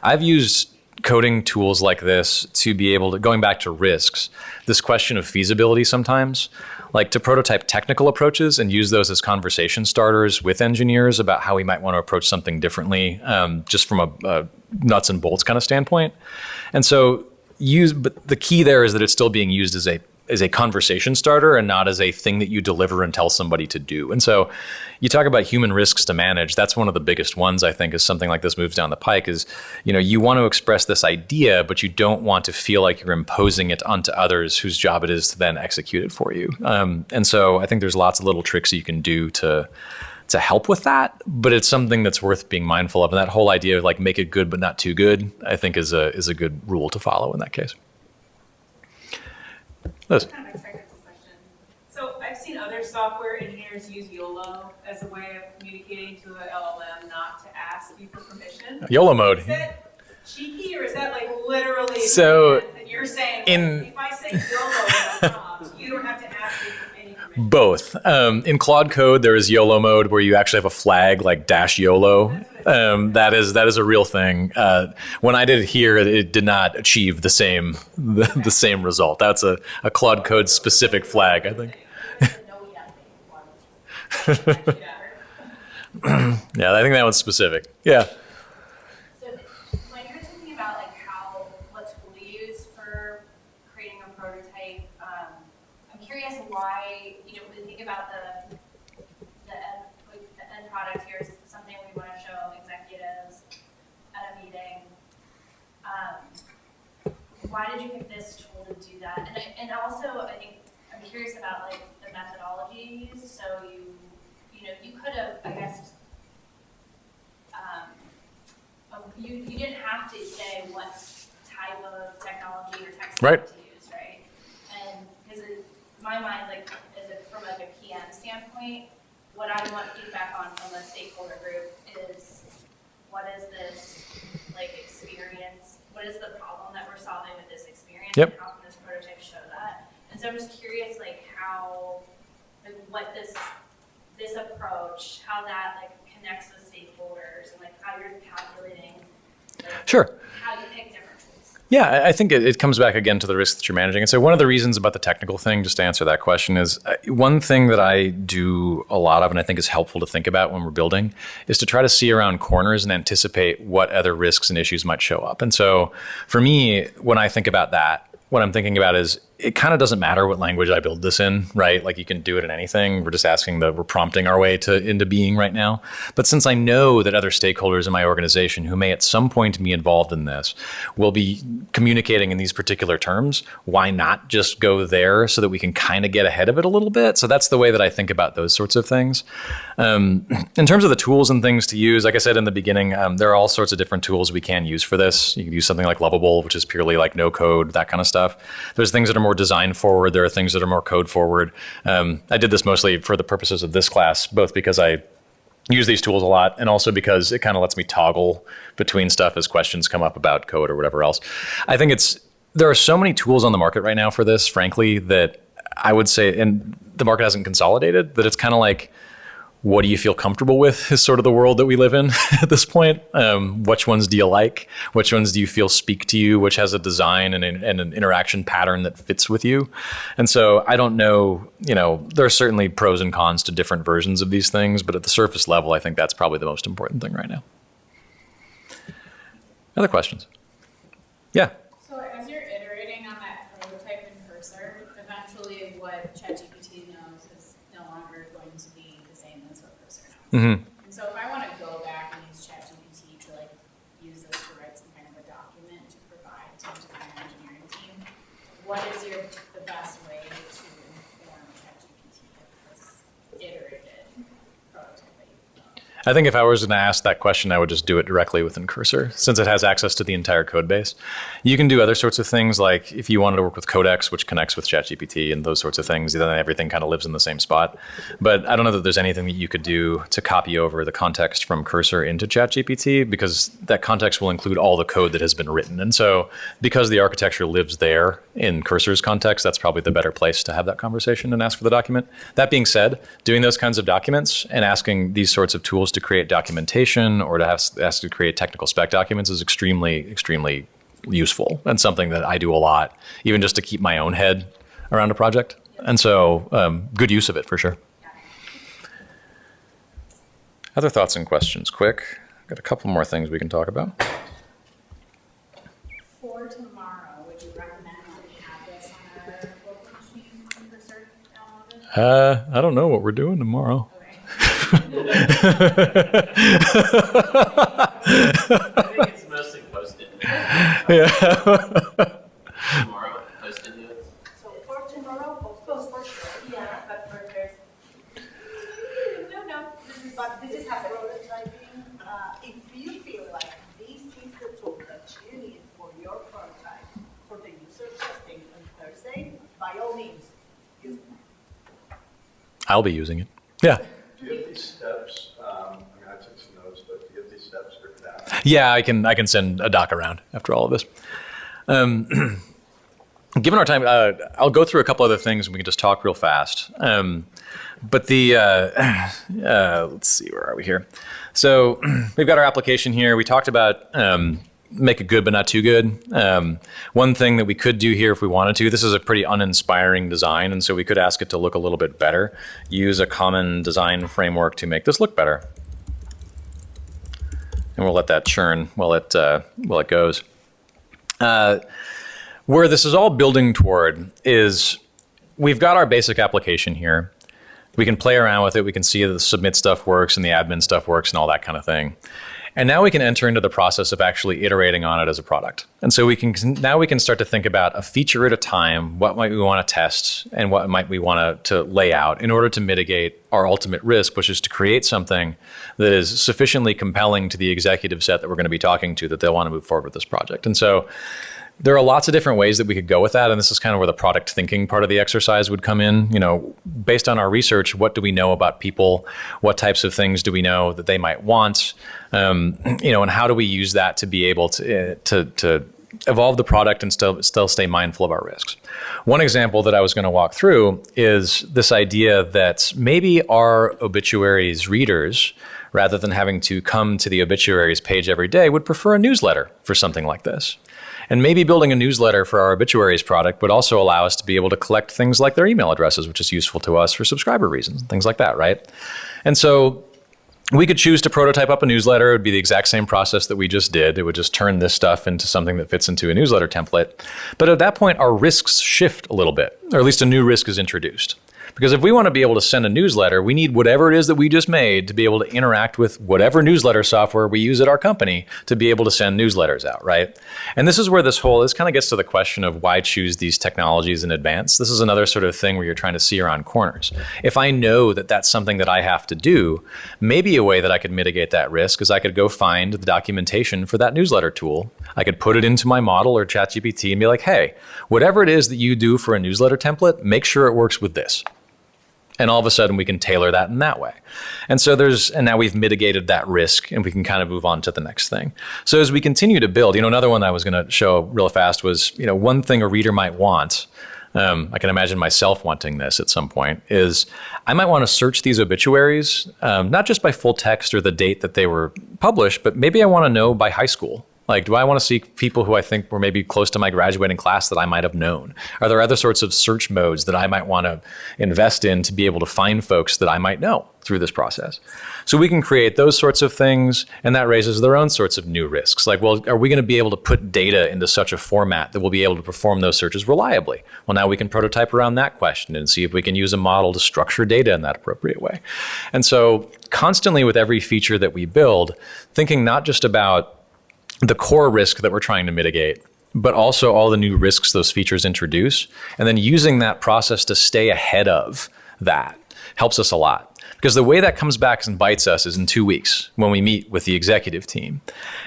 S1: I've used coding tools like this to be able to, going back to risks, this question of feasibility sometimes, like to prototype technical approaches and use those as conversation starters with engineers about how we might want to approach something differently, just from a nuts and bolts kind of standpoint. And so but the key there is that it's still being used as a conversation starter and not as a thing that you deliver and tell somebody to do. And so you talk about human risks to manage. That's one of the biggest ones, I think, as something like this moves down the pike is, you want to express this idea, but you don't want to feel like you're imposing it onto others whose job it is to then execute it for you. And so I think there's lots of little tricks you can do to help with that, but it's something that's worth being mindful of. And that whole idea of like make it good but not too good, I think is a good rule to follow in that case. Liz.
S5: Kind of a technical question. So I've seen other software engineers use YOLO as a way of communicating to an LLM not to ask you for permission.
S1: YOLO mode.
S5: Is that cheeky, or is that like literally
S1: So
S5: that you're saying,
S1: in
S5: if I say YOLO in a prompt, you don't have to ask me for any permission?
S1: both. In Claude Code, there is YOLO mode where you actually have a flag like -YOLO. That is a real thing. When I did it here, it did not achieve the same result. That's a Claude Code specific flag, I think. Yeah, I think that one's specific. Yeah.
S12: prototype. I'm curious why, when you think about the end product here is something we want to show executives at a meeting. Why did you pick this tool to do that? And also, I think I'm curious about like the methodology used. So you could have, I guess, you didn't have to say what type of technology or tech stack to use, right? And because in my mind, like from like a PM standpoint, what I want feedback on from a stakeholder group is what is this like experience? What is the problem that we're solving with this experience?
S1: Yep.
S12: And how can this prototype show that? And so I'm just curious, like how, like what this approach, how that like connects with stakeholders, and like how you're calculating, like,
S1: Sure.
S12: how you pick different tools.
S1: Yeah, I think it comes back again to the risk that you're managing. And so one of the reasons about the technical thing, just to answer that question, is one thing that I do a lot of and I think is helpful to think about when we're building is to try to see around corners and anticipate what other risks and issues might show up. And so for me, when I think about that, what I'm thinking about is it kind of doesn't matter what language I build this in, right? Like you can do it in anything. We're just we're prompting our way into being right now. But since I know that other stakeholders in my organization who may at some point be involved in this will be communicating in these particular terms, why not just go there so that we can kind of get ahead of it a little bit? So that's the way that I think about those sorts of things. In terms of the tools and things to use, like I said in the beginning, there are all sorts of different tools we can use for this. You can use something like Lovable, which is purely like no code, that kind of stuff. There's things that are more design forward. There are things that are more code forward. I did this mostly for the purposes of this class, both because I use these tools a lot and also because it kind of lets me toggle between stuff as questions come up about code or whatever else. I think there are so many tools on the market right now for this, frankly, that I would say, and the market hasn't consolidated, that it's kind of like, what do you feel comfortable with is sort of the world that we live in at this point. Which ones do you like? Which ones do you feel speak to you? Which has a design and an interaction pattern that fits with you? And so I don't know, there are certainly pros and cons to different versions of these things, but at the surface level, I think that's probably the most important thing right now. Other questions? Yeah.
S13: So as you're iterating on that prototype in Cursor, eventually what ChatGPT knows is no longer going to be the same as what Cursor knows.
S1: Mm-hmm.
S13: And so if I want to go back and use ChatGPT to like use this to write some kind of a document to provide to my engineering team, what is the best way to inform ChatGPT of this iterated prototype that you've built?
S1: I think if I was going to ask that question, I would just do it directly within Cursor, since it has access to the entire code base. You can do other sorts of things, like if you wanted to work with Codex, which connects with ChatGPT and those sorts of things, then everything kind of lives in the same spot. But I don't know that there's anything that you could do to copy over the context from Cursor into ChatGPT, because that context will include all the code that has been written. And so because the architecture lives there in Cursor's context, that's probably the better place to have that conversation and ask for the document. That being said, doing those kinds of documents and asking these sorts of tools to create documentation or to ask to create technical spec documents is extremely, extremely useful and something that I do a lot, even just to keep my own head around a project. And so good use of it for sure. Other thoughts and questions, quick. Got a couple more things we can talk about.
S13: For tomorrow, would you recommend that we have this on our local machine in Cursor downloaded?
S1: I don't know what we're doing tomorrow.
S11: I think it's mostly posted.
S1: Yeah.
S11: Tomorrow, posted notes.
S5: So for tomorrow, of course, for sure, yeah, but for Thursday. No, this is happening. If you feel like this is the tool that you need for your prototype, for the user testing on Thursday, by all means, use it.
S1: I'll be using it. Yeah.
S4: Do you have these steps? I took some notes, but do you have these steps written down?
S1: Yeah, I can send a doc around after all of this. Given our time, I'll go through a couple other things and we can just talk real fast. But let's see, where are we here? So we've got our application here. We talked about make it good but not too good. One thing that we could do here if we wanted to, this is a pretty uninspiring design, and so we could ask it to look a little bit better. Use a common design framework to make this look better. And we'll let that churn while it goes. Where this is all building toward is we've got our basic application here. We can play around with it. We can see that the submit stuff works and the admin stuff works and all that kind of thing. And now we can enter into the process of actually iterating on it as a product. And so we can start to think about a feature at a time. What might we want to test and what might we want to lay out in order to mitigate our ultimate risk, which is to create something that is sufficiently compelling to the executive set that we're going to be talking to that they'll want to move forward with this project. And so there are lots of different ways that we could go with that, and this is kind of where the product thinking part of the exercise would come in. You know, based on our research, what do we know about people? What types of things do we know that they might want? You know, and how do we use that to be able to evolve the product and still stay mindful of our risks? One example that I was going to walk through is this idea that maybe our obituaries readers, rather than having to come to the obituaries page every day, would prefer a newsletter for something like this. And maybe building a newsletter for our obituaries product would also allow us to be able to collect things like their email addresses, which is useful to us for subscriber reasons, things like that, right? And so we could choose to prototype up a newsletter. It would be the exact same process that we just did. It would just turn this stuff into something that fits into a newsletter template. But at that point, our risks shift a little bit, or at least a new risk is introduced. Because if we want to be able to send a newsletter, we need whatever it is that we just made to be able to interact with whatever newsletter software we use at our company to be able to send newsletters out, right? And this is where this kind of gets to the question of why choose these technologies in advance. This is another sort of thing where you're trying to see around corners. If I know that that's something that I have to do, maybe a way that I could mitigate that risk is I could go find the documentation for that newsletter tool. I could put it into my model or ChatGPT and be like, hey, whatever it is that you do for a newsletter template, make sure it works with this. And all of a sudden we can tailor that in that way. And so now we've mitigated that risk and we can kind of move on to the next thing. So as we continue to build, another one I was going to show real fast was, one thing a reader might want, I can imagine myself wanting this at some point, is I might want to search these obituaries, not just by full text or the date that they were published, but maybe I want to know by high school. Like, do I want to see people who I think were maybe close to my graduating class that I might have known? Are there other sorts of search modes that I might want to invest in to be able to find folks that I might know through this process? So we can create those sorts of things, and that raises their own sorts of new risks. Like, well, are we going to be able to put data into such a format that we'll be able to perform those searches reliably? Well, now we can prototype around that question and see if we can use a model to structure data in that appropriate way. And so constantly with every feature that we build, thinking not just about the core risk that we're trying to mitigate, but also all the new risks those features introduce, and then using that process to stay ahead of that helps us a lot. Because the way that comes back and bites us is in 2 weeks when we meet with the executive team.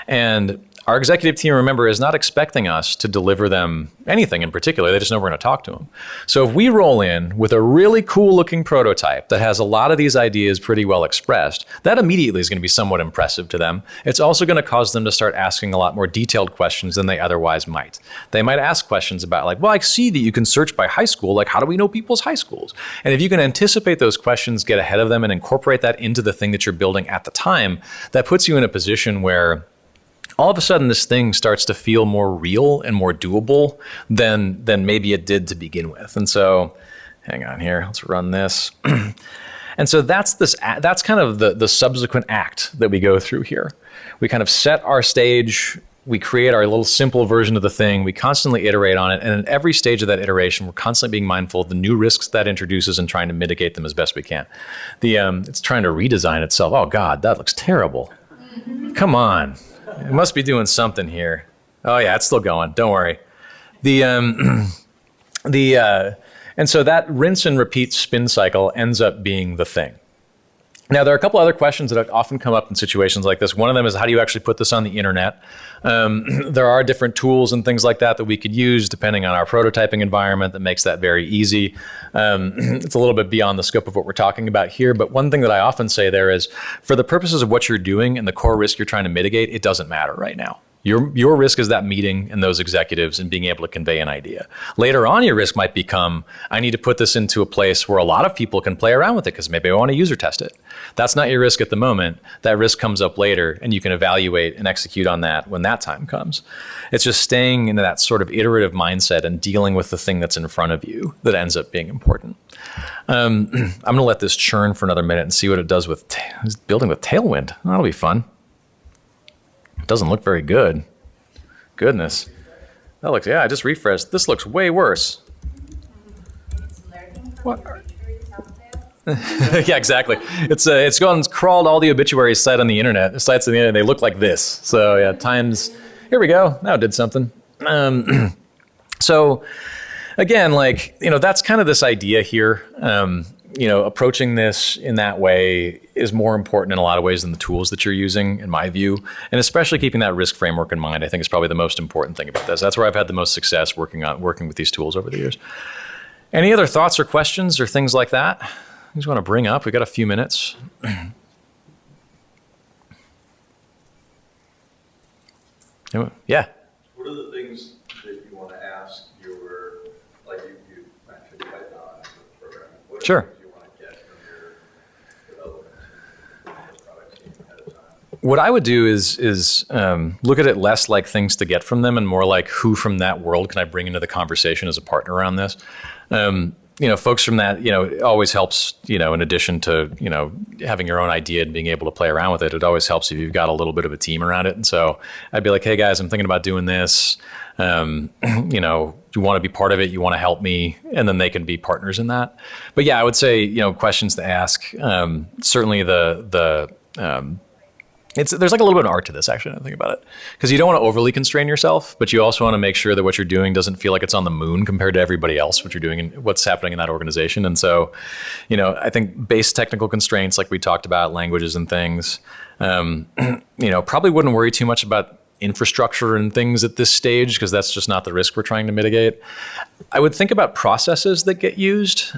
S1: And our executive team, remember, is not expecting us to deliver them anything in particular. They just know we're going to talk to them. So if we roll in with a really cool looking prototype that has a lot of these ideas pretty well expressed, that immediately is going to be somewhat impressive to them. It's also going to cause them to start asking a lot more detailed questions than they otherwise might. They might ask questions about like, well, I see that you can search by high school. Like, how do we know people's high schools? And if you can anticipate those questions, get ahead of them and incorporate that into the thing that you're building at the time, that puts you in a position where all of a sudden this thing starts to feel more real and more doable than maybe it did to begin with. And so, hang on here, let's run this. And so that's kind of the subsequent act that we go through here. We kind of set our stage, we create our little simple version of the thing, we constantly iterate on it, and at every stage of that iteration, we're constantly being mindful of the new risks that introduces and trying to mitigate them as best we can. It's trying to redesign itself. Oh God, that looks terrible. Come on. It must be doing something here. Oh yeah, it's still going. Don't worry. And so that rinse and repeat spin cycle ends up being the thing. Now, there are a couple other questions that often come up in situations like this. One of them is, how do you actually put this on the internet? There are different tools and things like that we could use depending on our prototyping environment that makes that very easy. It's a little bit beyond the scope of what we're talking about here, but one thing that I often say there is, for the purposes of what you're doing and the core risk you're trying to mitigate, it doesn't matter right now. Your risk is that meeting and those executives and being able to convey an idea. Later on, your risk might become, I need to put this into a place where a lot of people can play around with it because maybe I want to user test it. That's not your risk at the moment. That risk comes up later, and you can evaluate and execute on that when that time comes. It's just staying in that sort of iterative mindset and dealing with the thing that's in front of you that ends up being important. I'm going to let this churn for another minute and see what it does with building with Tailwind. That'll be fun. It doesn't look very good. Goodness. That looks, yeah, I just refreshed. This looks way worse.
S5: It's learning from
S1: What?
S5: the obituaries out there.
S1: Yeah, exactly. It's gone and crawled all the obituaries sites on the internet. They look like this. So yeah, Times. Here we go. Now it did something. So again, like, that's kind of this idea here. Approaching this in that way is more important in a lot of ways than the tools that you're using, in my view. And especially keeping that risk framework in mind, I think is probably the most important thing about this. That's where I've had the most success working with these tools over the years. Any other thoughts or questions or things like that you just want to bring up? We got a few minutes. Yeah.
S4: What are the things that you want to ask your, like you mentioned Python as a programming? What are
S1: Sure.
S4: the things you want to get from your development team, your product team ahead of time?
S1: What I would do is look at it less like things to get from them and more like who from that world can I bring into the conversation as a partner around this. Folks from that, it always helps, in addition to, having your own idea and being able to play around with it, it always helps if you've got a little bit of a team around it. And so I'd be like, hey guys, I'm thinking about doing this. You want to be part of it? You want to help me? And then they can be partners in that. But yeah, I would say, questions to ask. Certainly there's like a little bit of art to this, actually, when I think about it. Because you don't want to overly constrain yourself, but you also want to make sure that what you're doing doesn't feel like it's on the moon compared to everybody else, what you're doing and what's happening in that organization. And so, I think base technical constraints, like we talked about, languages and things, probably wouldn't worry too much about infrastructure and things at this stage, because that's just not the risk we're trying to mitigate. I would think about processes that get used.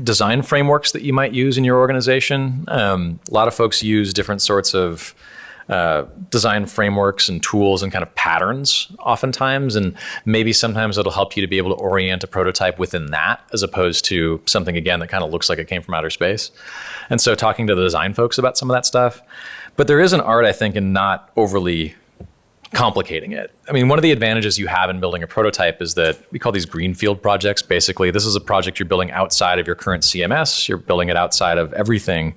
S1: Design frameworks that you might use in your organization. A lot of folks use different sorts of design frameworks and tools and kind of patterns oftentimes, and maybe sometimes it'll help you to be able to orient a prototype within that as opposed to something, again, that kind of looks like it came from outer space. And so talking to the design folks about some of that stuff. But there is an art, I think, in not overly complicating it. I mean, one of the advantages you have in building a prototype is that we call these greenfield projects. Basically, this is a project you're building outside of your current CMS. You're building it outside of everything.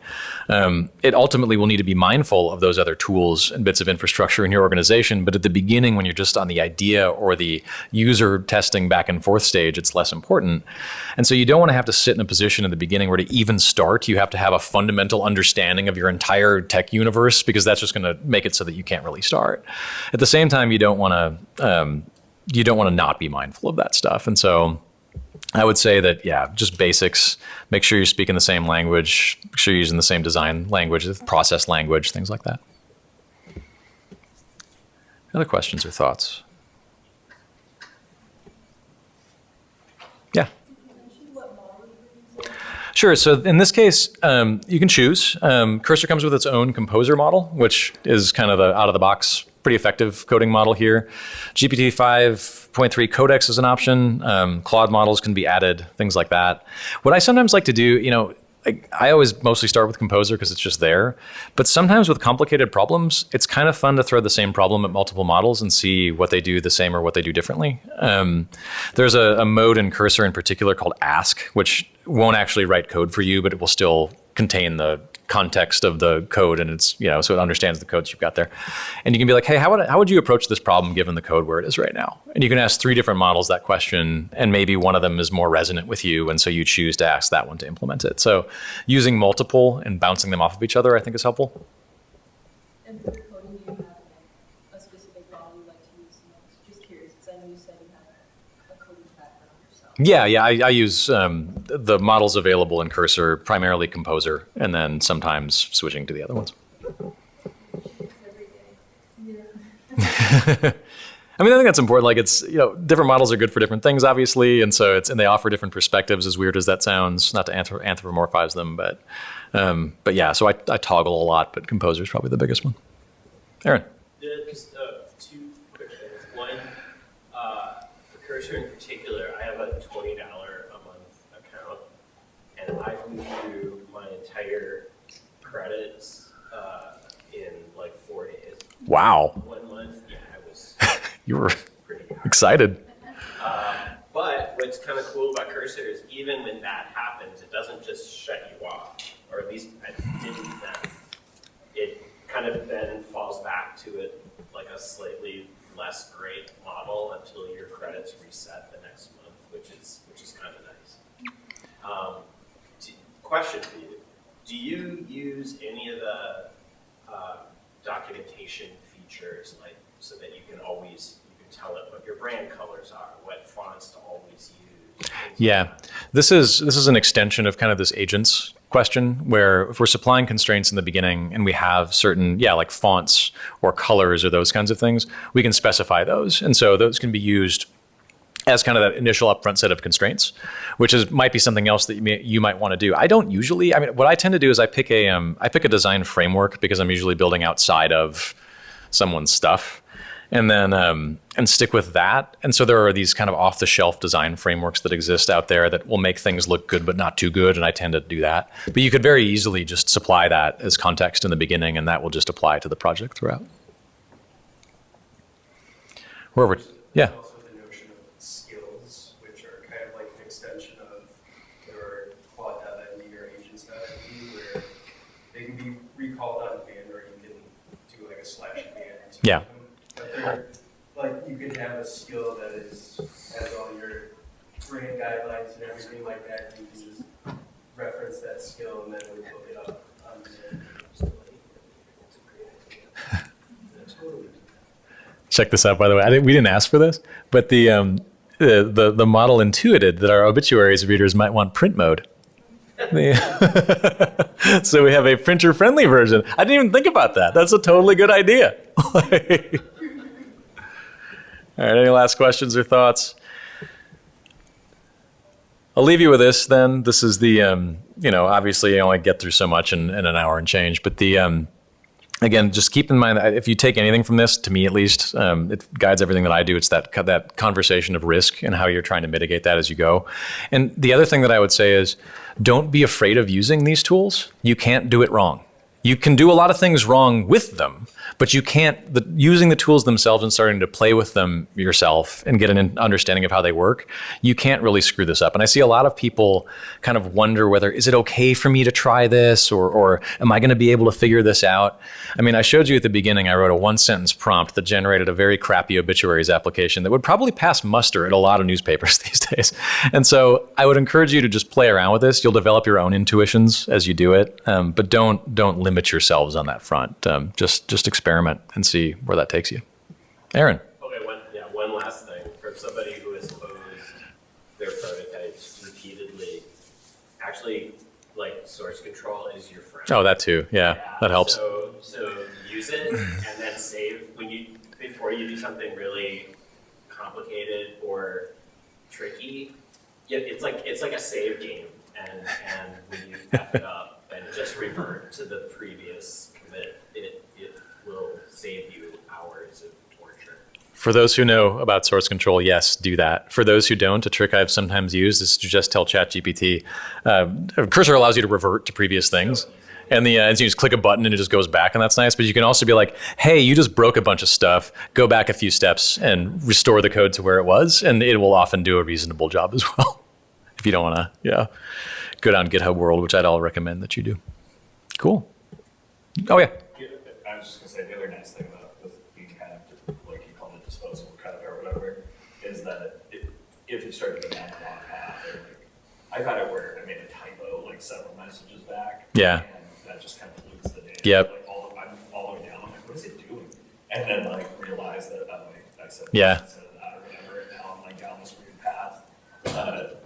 S1: It ultimately will need to be mindful of those other tools and bits of infrastructure in your organization. But at the beginning, when you're just on the idea or the user testing back and forth stage, it's less important. And so you don't want to have to sit in a position in the beginning where to even start, you have to have a fundamental understanding of your entire tech universe, because that's just going to make it so that you can't really start. At the same time, you don't want to not be mindful of that stuff. And so I would say that, yeah, just basics. Make sure you're speaking the same language. Make sure you're using the same design language, process language, things like that. Other questions or thoughts? Yeah. Sure. So in this case, you can choose. Cursor comes with its own composer model, which is kind of the out-of-the-box, pretty effective coding model here. GPT 5.3 Codex is an option. Claude models can be added, things like that. What I sometimes like to do, I always mostly start with Composer because it's just there. But sometimes with complicated problems, it's kind of fun to throw the same problem at multiple models and see what they do the same or what they do differently. There's a mode in Cursor in particular called Ask, which won't actually write code for you, but it will still contain the context of the code, and it's, so it understands the codes you've got there. And you can be like, hey, how would you approach this problem given the code where it is right now? And you can ask 3 different models that question, and maybe one of them is more resonant with you, and so you choose to ask that one to implement it. So using multiple and bouncing them off of each other, I think, is helpful.
S14: And for coding, do you have a specific model you like to use the most? Just curious, because I know you said you have a coding background yourself.
S1: Yeah, I use the models available in Cursor, primarily Composer, and then sometimes switching to the other ones. I mean, I think that's important. Like, it's, different models are good for different things, obviously, and so and they offer different perspectives. As weird as that sounds, not to anthropomorphize them, but yeah. So I toggle a lot, but Composer is probably the biggest one. Aaron.
S11: Just 2 quick things. One, for Cursor in particular, I have a $20 a month account, and I flew through my entire credits in like 4 days.
S1: Wow.
S11: 1 month, yeah, I was.
S1: You were excited.
S11: But what's kind of cool about Cursor is even when that happens, it doesn't just shut you off, or at least I didn't then. It kind of then falls back to it like a slightly less great model until your credits reset the next month, which is kind of nice. Question for you: do you use any of the documentation features, like so that you can tell it what your brand colors are, what fonts to always use?
S1: Yeah, this is an extension of kind of this agents question, where if we're supplying constraints in the beginning and we have certain, like fonts or colors or those kinds of things, we can specify those. And so those can be used as kind of that initial upfront set of constraints, which might be something else that you might want to do. I don't usually, what I tend to do is I pick a design framework, because I'm usually building outside of someone's stuff, and then and stick with that. And so there are these kind of off-the-shelf design frameworks that exist out there that will make things look good but not too good, and I tend to do that. But you could very easily just supply that as context in the beginning, and that will just apply to the project throughout. Wherever, yeah.
S3: Also the notion of skills, which are kind of like an extension of your quad.md or agents.md, where they can be recalled on command, or you can do like a slash command.
S1: Yeah.
S3: But they're, like, you can have a skill that has all your brand guidelines and everything like that. You can just reference that skill and then we look it up on the
S1: Check this out, by the way. We didn't ask for this, but the model intuited that our obituaries readers might want print mode. So we have a printer-friendly version. I didn't even think about that. That's a totally good idea. All right, any last questions or thoughts? I'll leave you with this then. This is the, obviously you only get through so much in an hour and change, but again, just keep in mind that if you take anything from this, to me at least, it guides everything that I do. It's that conversation of risk and how you're trying to mitigate that as you go. And the other thing that I would say is, don't be afraid of using these tools. You can't do it wrong. You can do a lot of things wrong with them, but you can't, using the tools themselves and starting to play with them yourself and get an understanding of how they work, you can't really screw this up. And I see a lot of people kind of wonder whether, is it okay for me to try this, or am I going to be able to figure this out? I mean, I showed you at the beginning, I wrote a 1-sentence prompt that generated a very crappy obituaries application that would probably pass muster at a lot of newspapers these days. And so I would encourage you to just play around with this. You'll develop your own intuitions as you do it, but don't limit yourselves on that front. Just experiment and see where that takes you. Aaron.
S11: Okay, one last thing. For somebody who has posed their prototypes repeatedly, actually, like, source control is your friend.
S1: Oh, that too. Yeah, that helps.
S11: So use it and then save before you do something really complicated or tricky. Yeah, it's like a save game, and when you F it up and just revert to the previous commit, it will save you hours of torture.
S1: For those who know about source control, yes, do that. For those who don't, a trick I've sometimes used is to just tell ChatGPT, Cursor allows you to revert to previous things. And you just click a button and it just goes back, and that's nice. But you can also be like, hey, you just broke a bunch of stuff. Go back a few steps and restore the code to where it was. And it will often do a reasonable job as well. If you don't want to, go down GitHub World, which I'd all recommend that you do. Cool. Oh, yeah.
S8: I was just going to say, the other nice thing about this being kind of, like you call it, disposable kind of or whatever, is that if you start to go down the wrong path, or like, I've had it where I made a typo like several messages back.
S1: Yeah.
S8: And that just kind of loops the data.
S1: Yep.
S8: Like I'm all the way down. I'm like, what is it doing? And then like realize that I said
S1: Yeah.
S8: instead of that or whatever. And now I'm like down this weird path,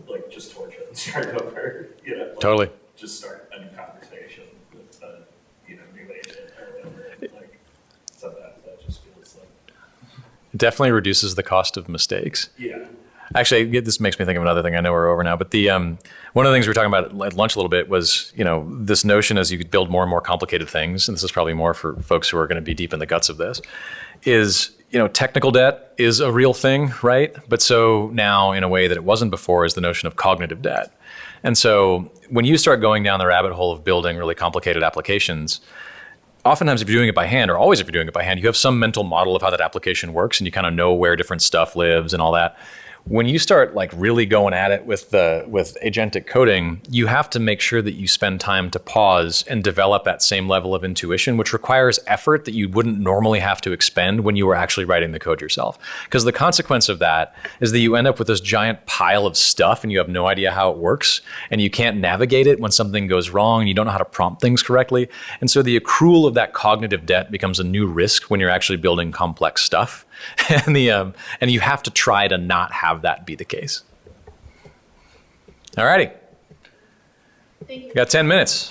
S8: like just torture and start over. Like,
S1: Totally.
S8: Just start a new conversation with new agent or whatever. Like sometimes that just feels like.
S1: It definitely reduces the cost of mistakes.
S8: Yeah.
S1: Actually, this makes me think of another thing. I know we're over now, but one of the things we were talking about at lunch a little bit was, this notion as you could build more and more complicated things, and this is probably more for folks who are going to be deep in the guts of this, is, technical debt is a real thing, right? But so now, in a way that it wasn't before, is the notion of cognitive debt. And so when you start going down the rabbit hole of building really complicated applications, oftentimes if you're doing it by hand, or always if you're doing it by hand, you have some mental model of how that application works, and you kind of know where different stuff lives and all that. when you start like really going at it with agentic coding, you have to make sure that you spend time to pause and develop that same level of intuition, which requires effort that you wouldn't normally have to expend when you were actually writing the code yourself. Because the consequence of that is that you end up with this giant pile of stuff and you have no idea how it works and you can't navigate it when something goes wrong and you don't know how to prompt things correctly. And so the accrual of that cognitive debt becomes a new risk when you're actually building complex stuff. And you have to try to not have that be the case. All righty.
S12: Thank you.
S1: Got 10 minutes.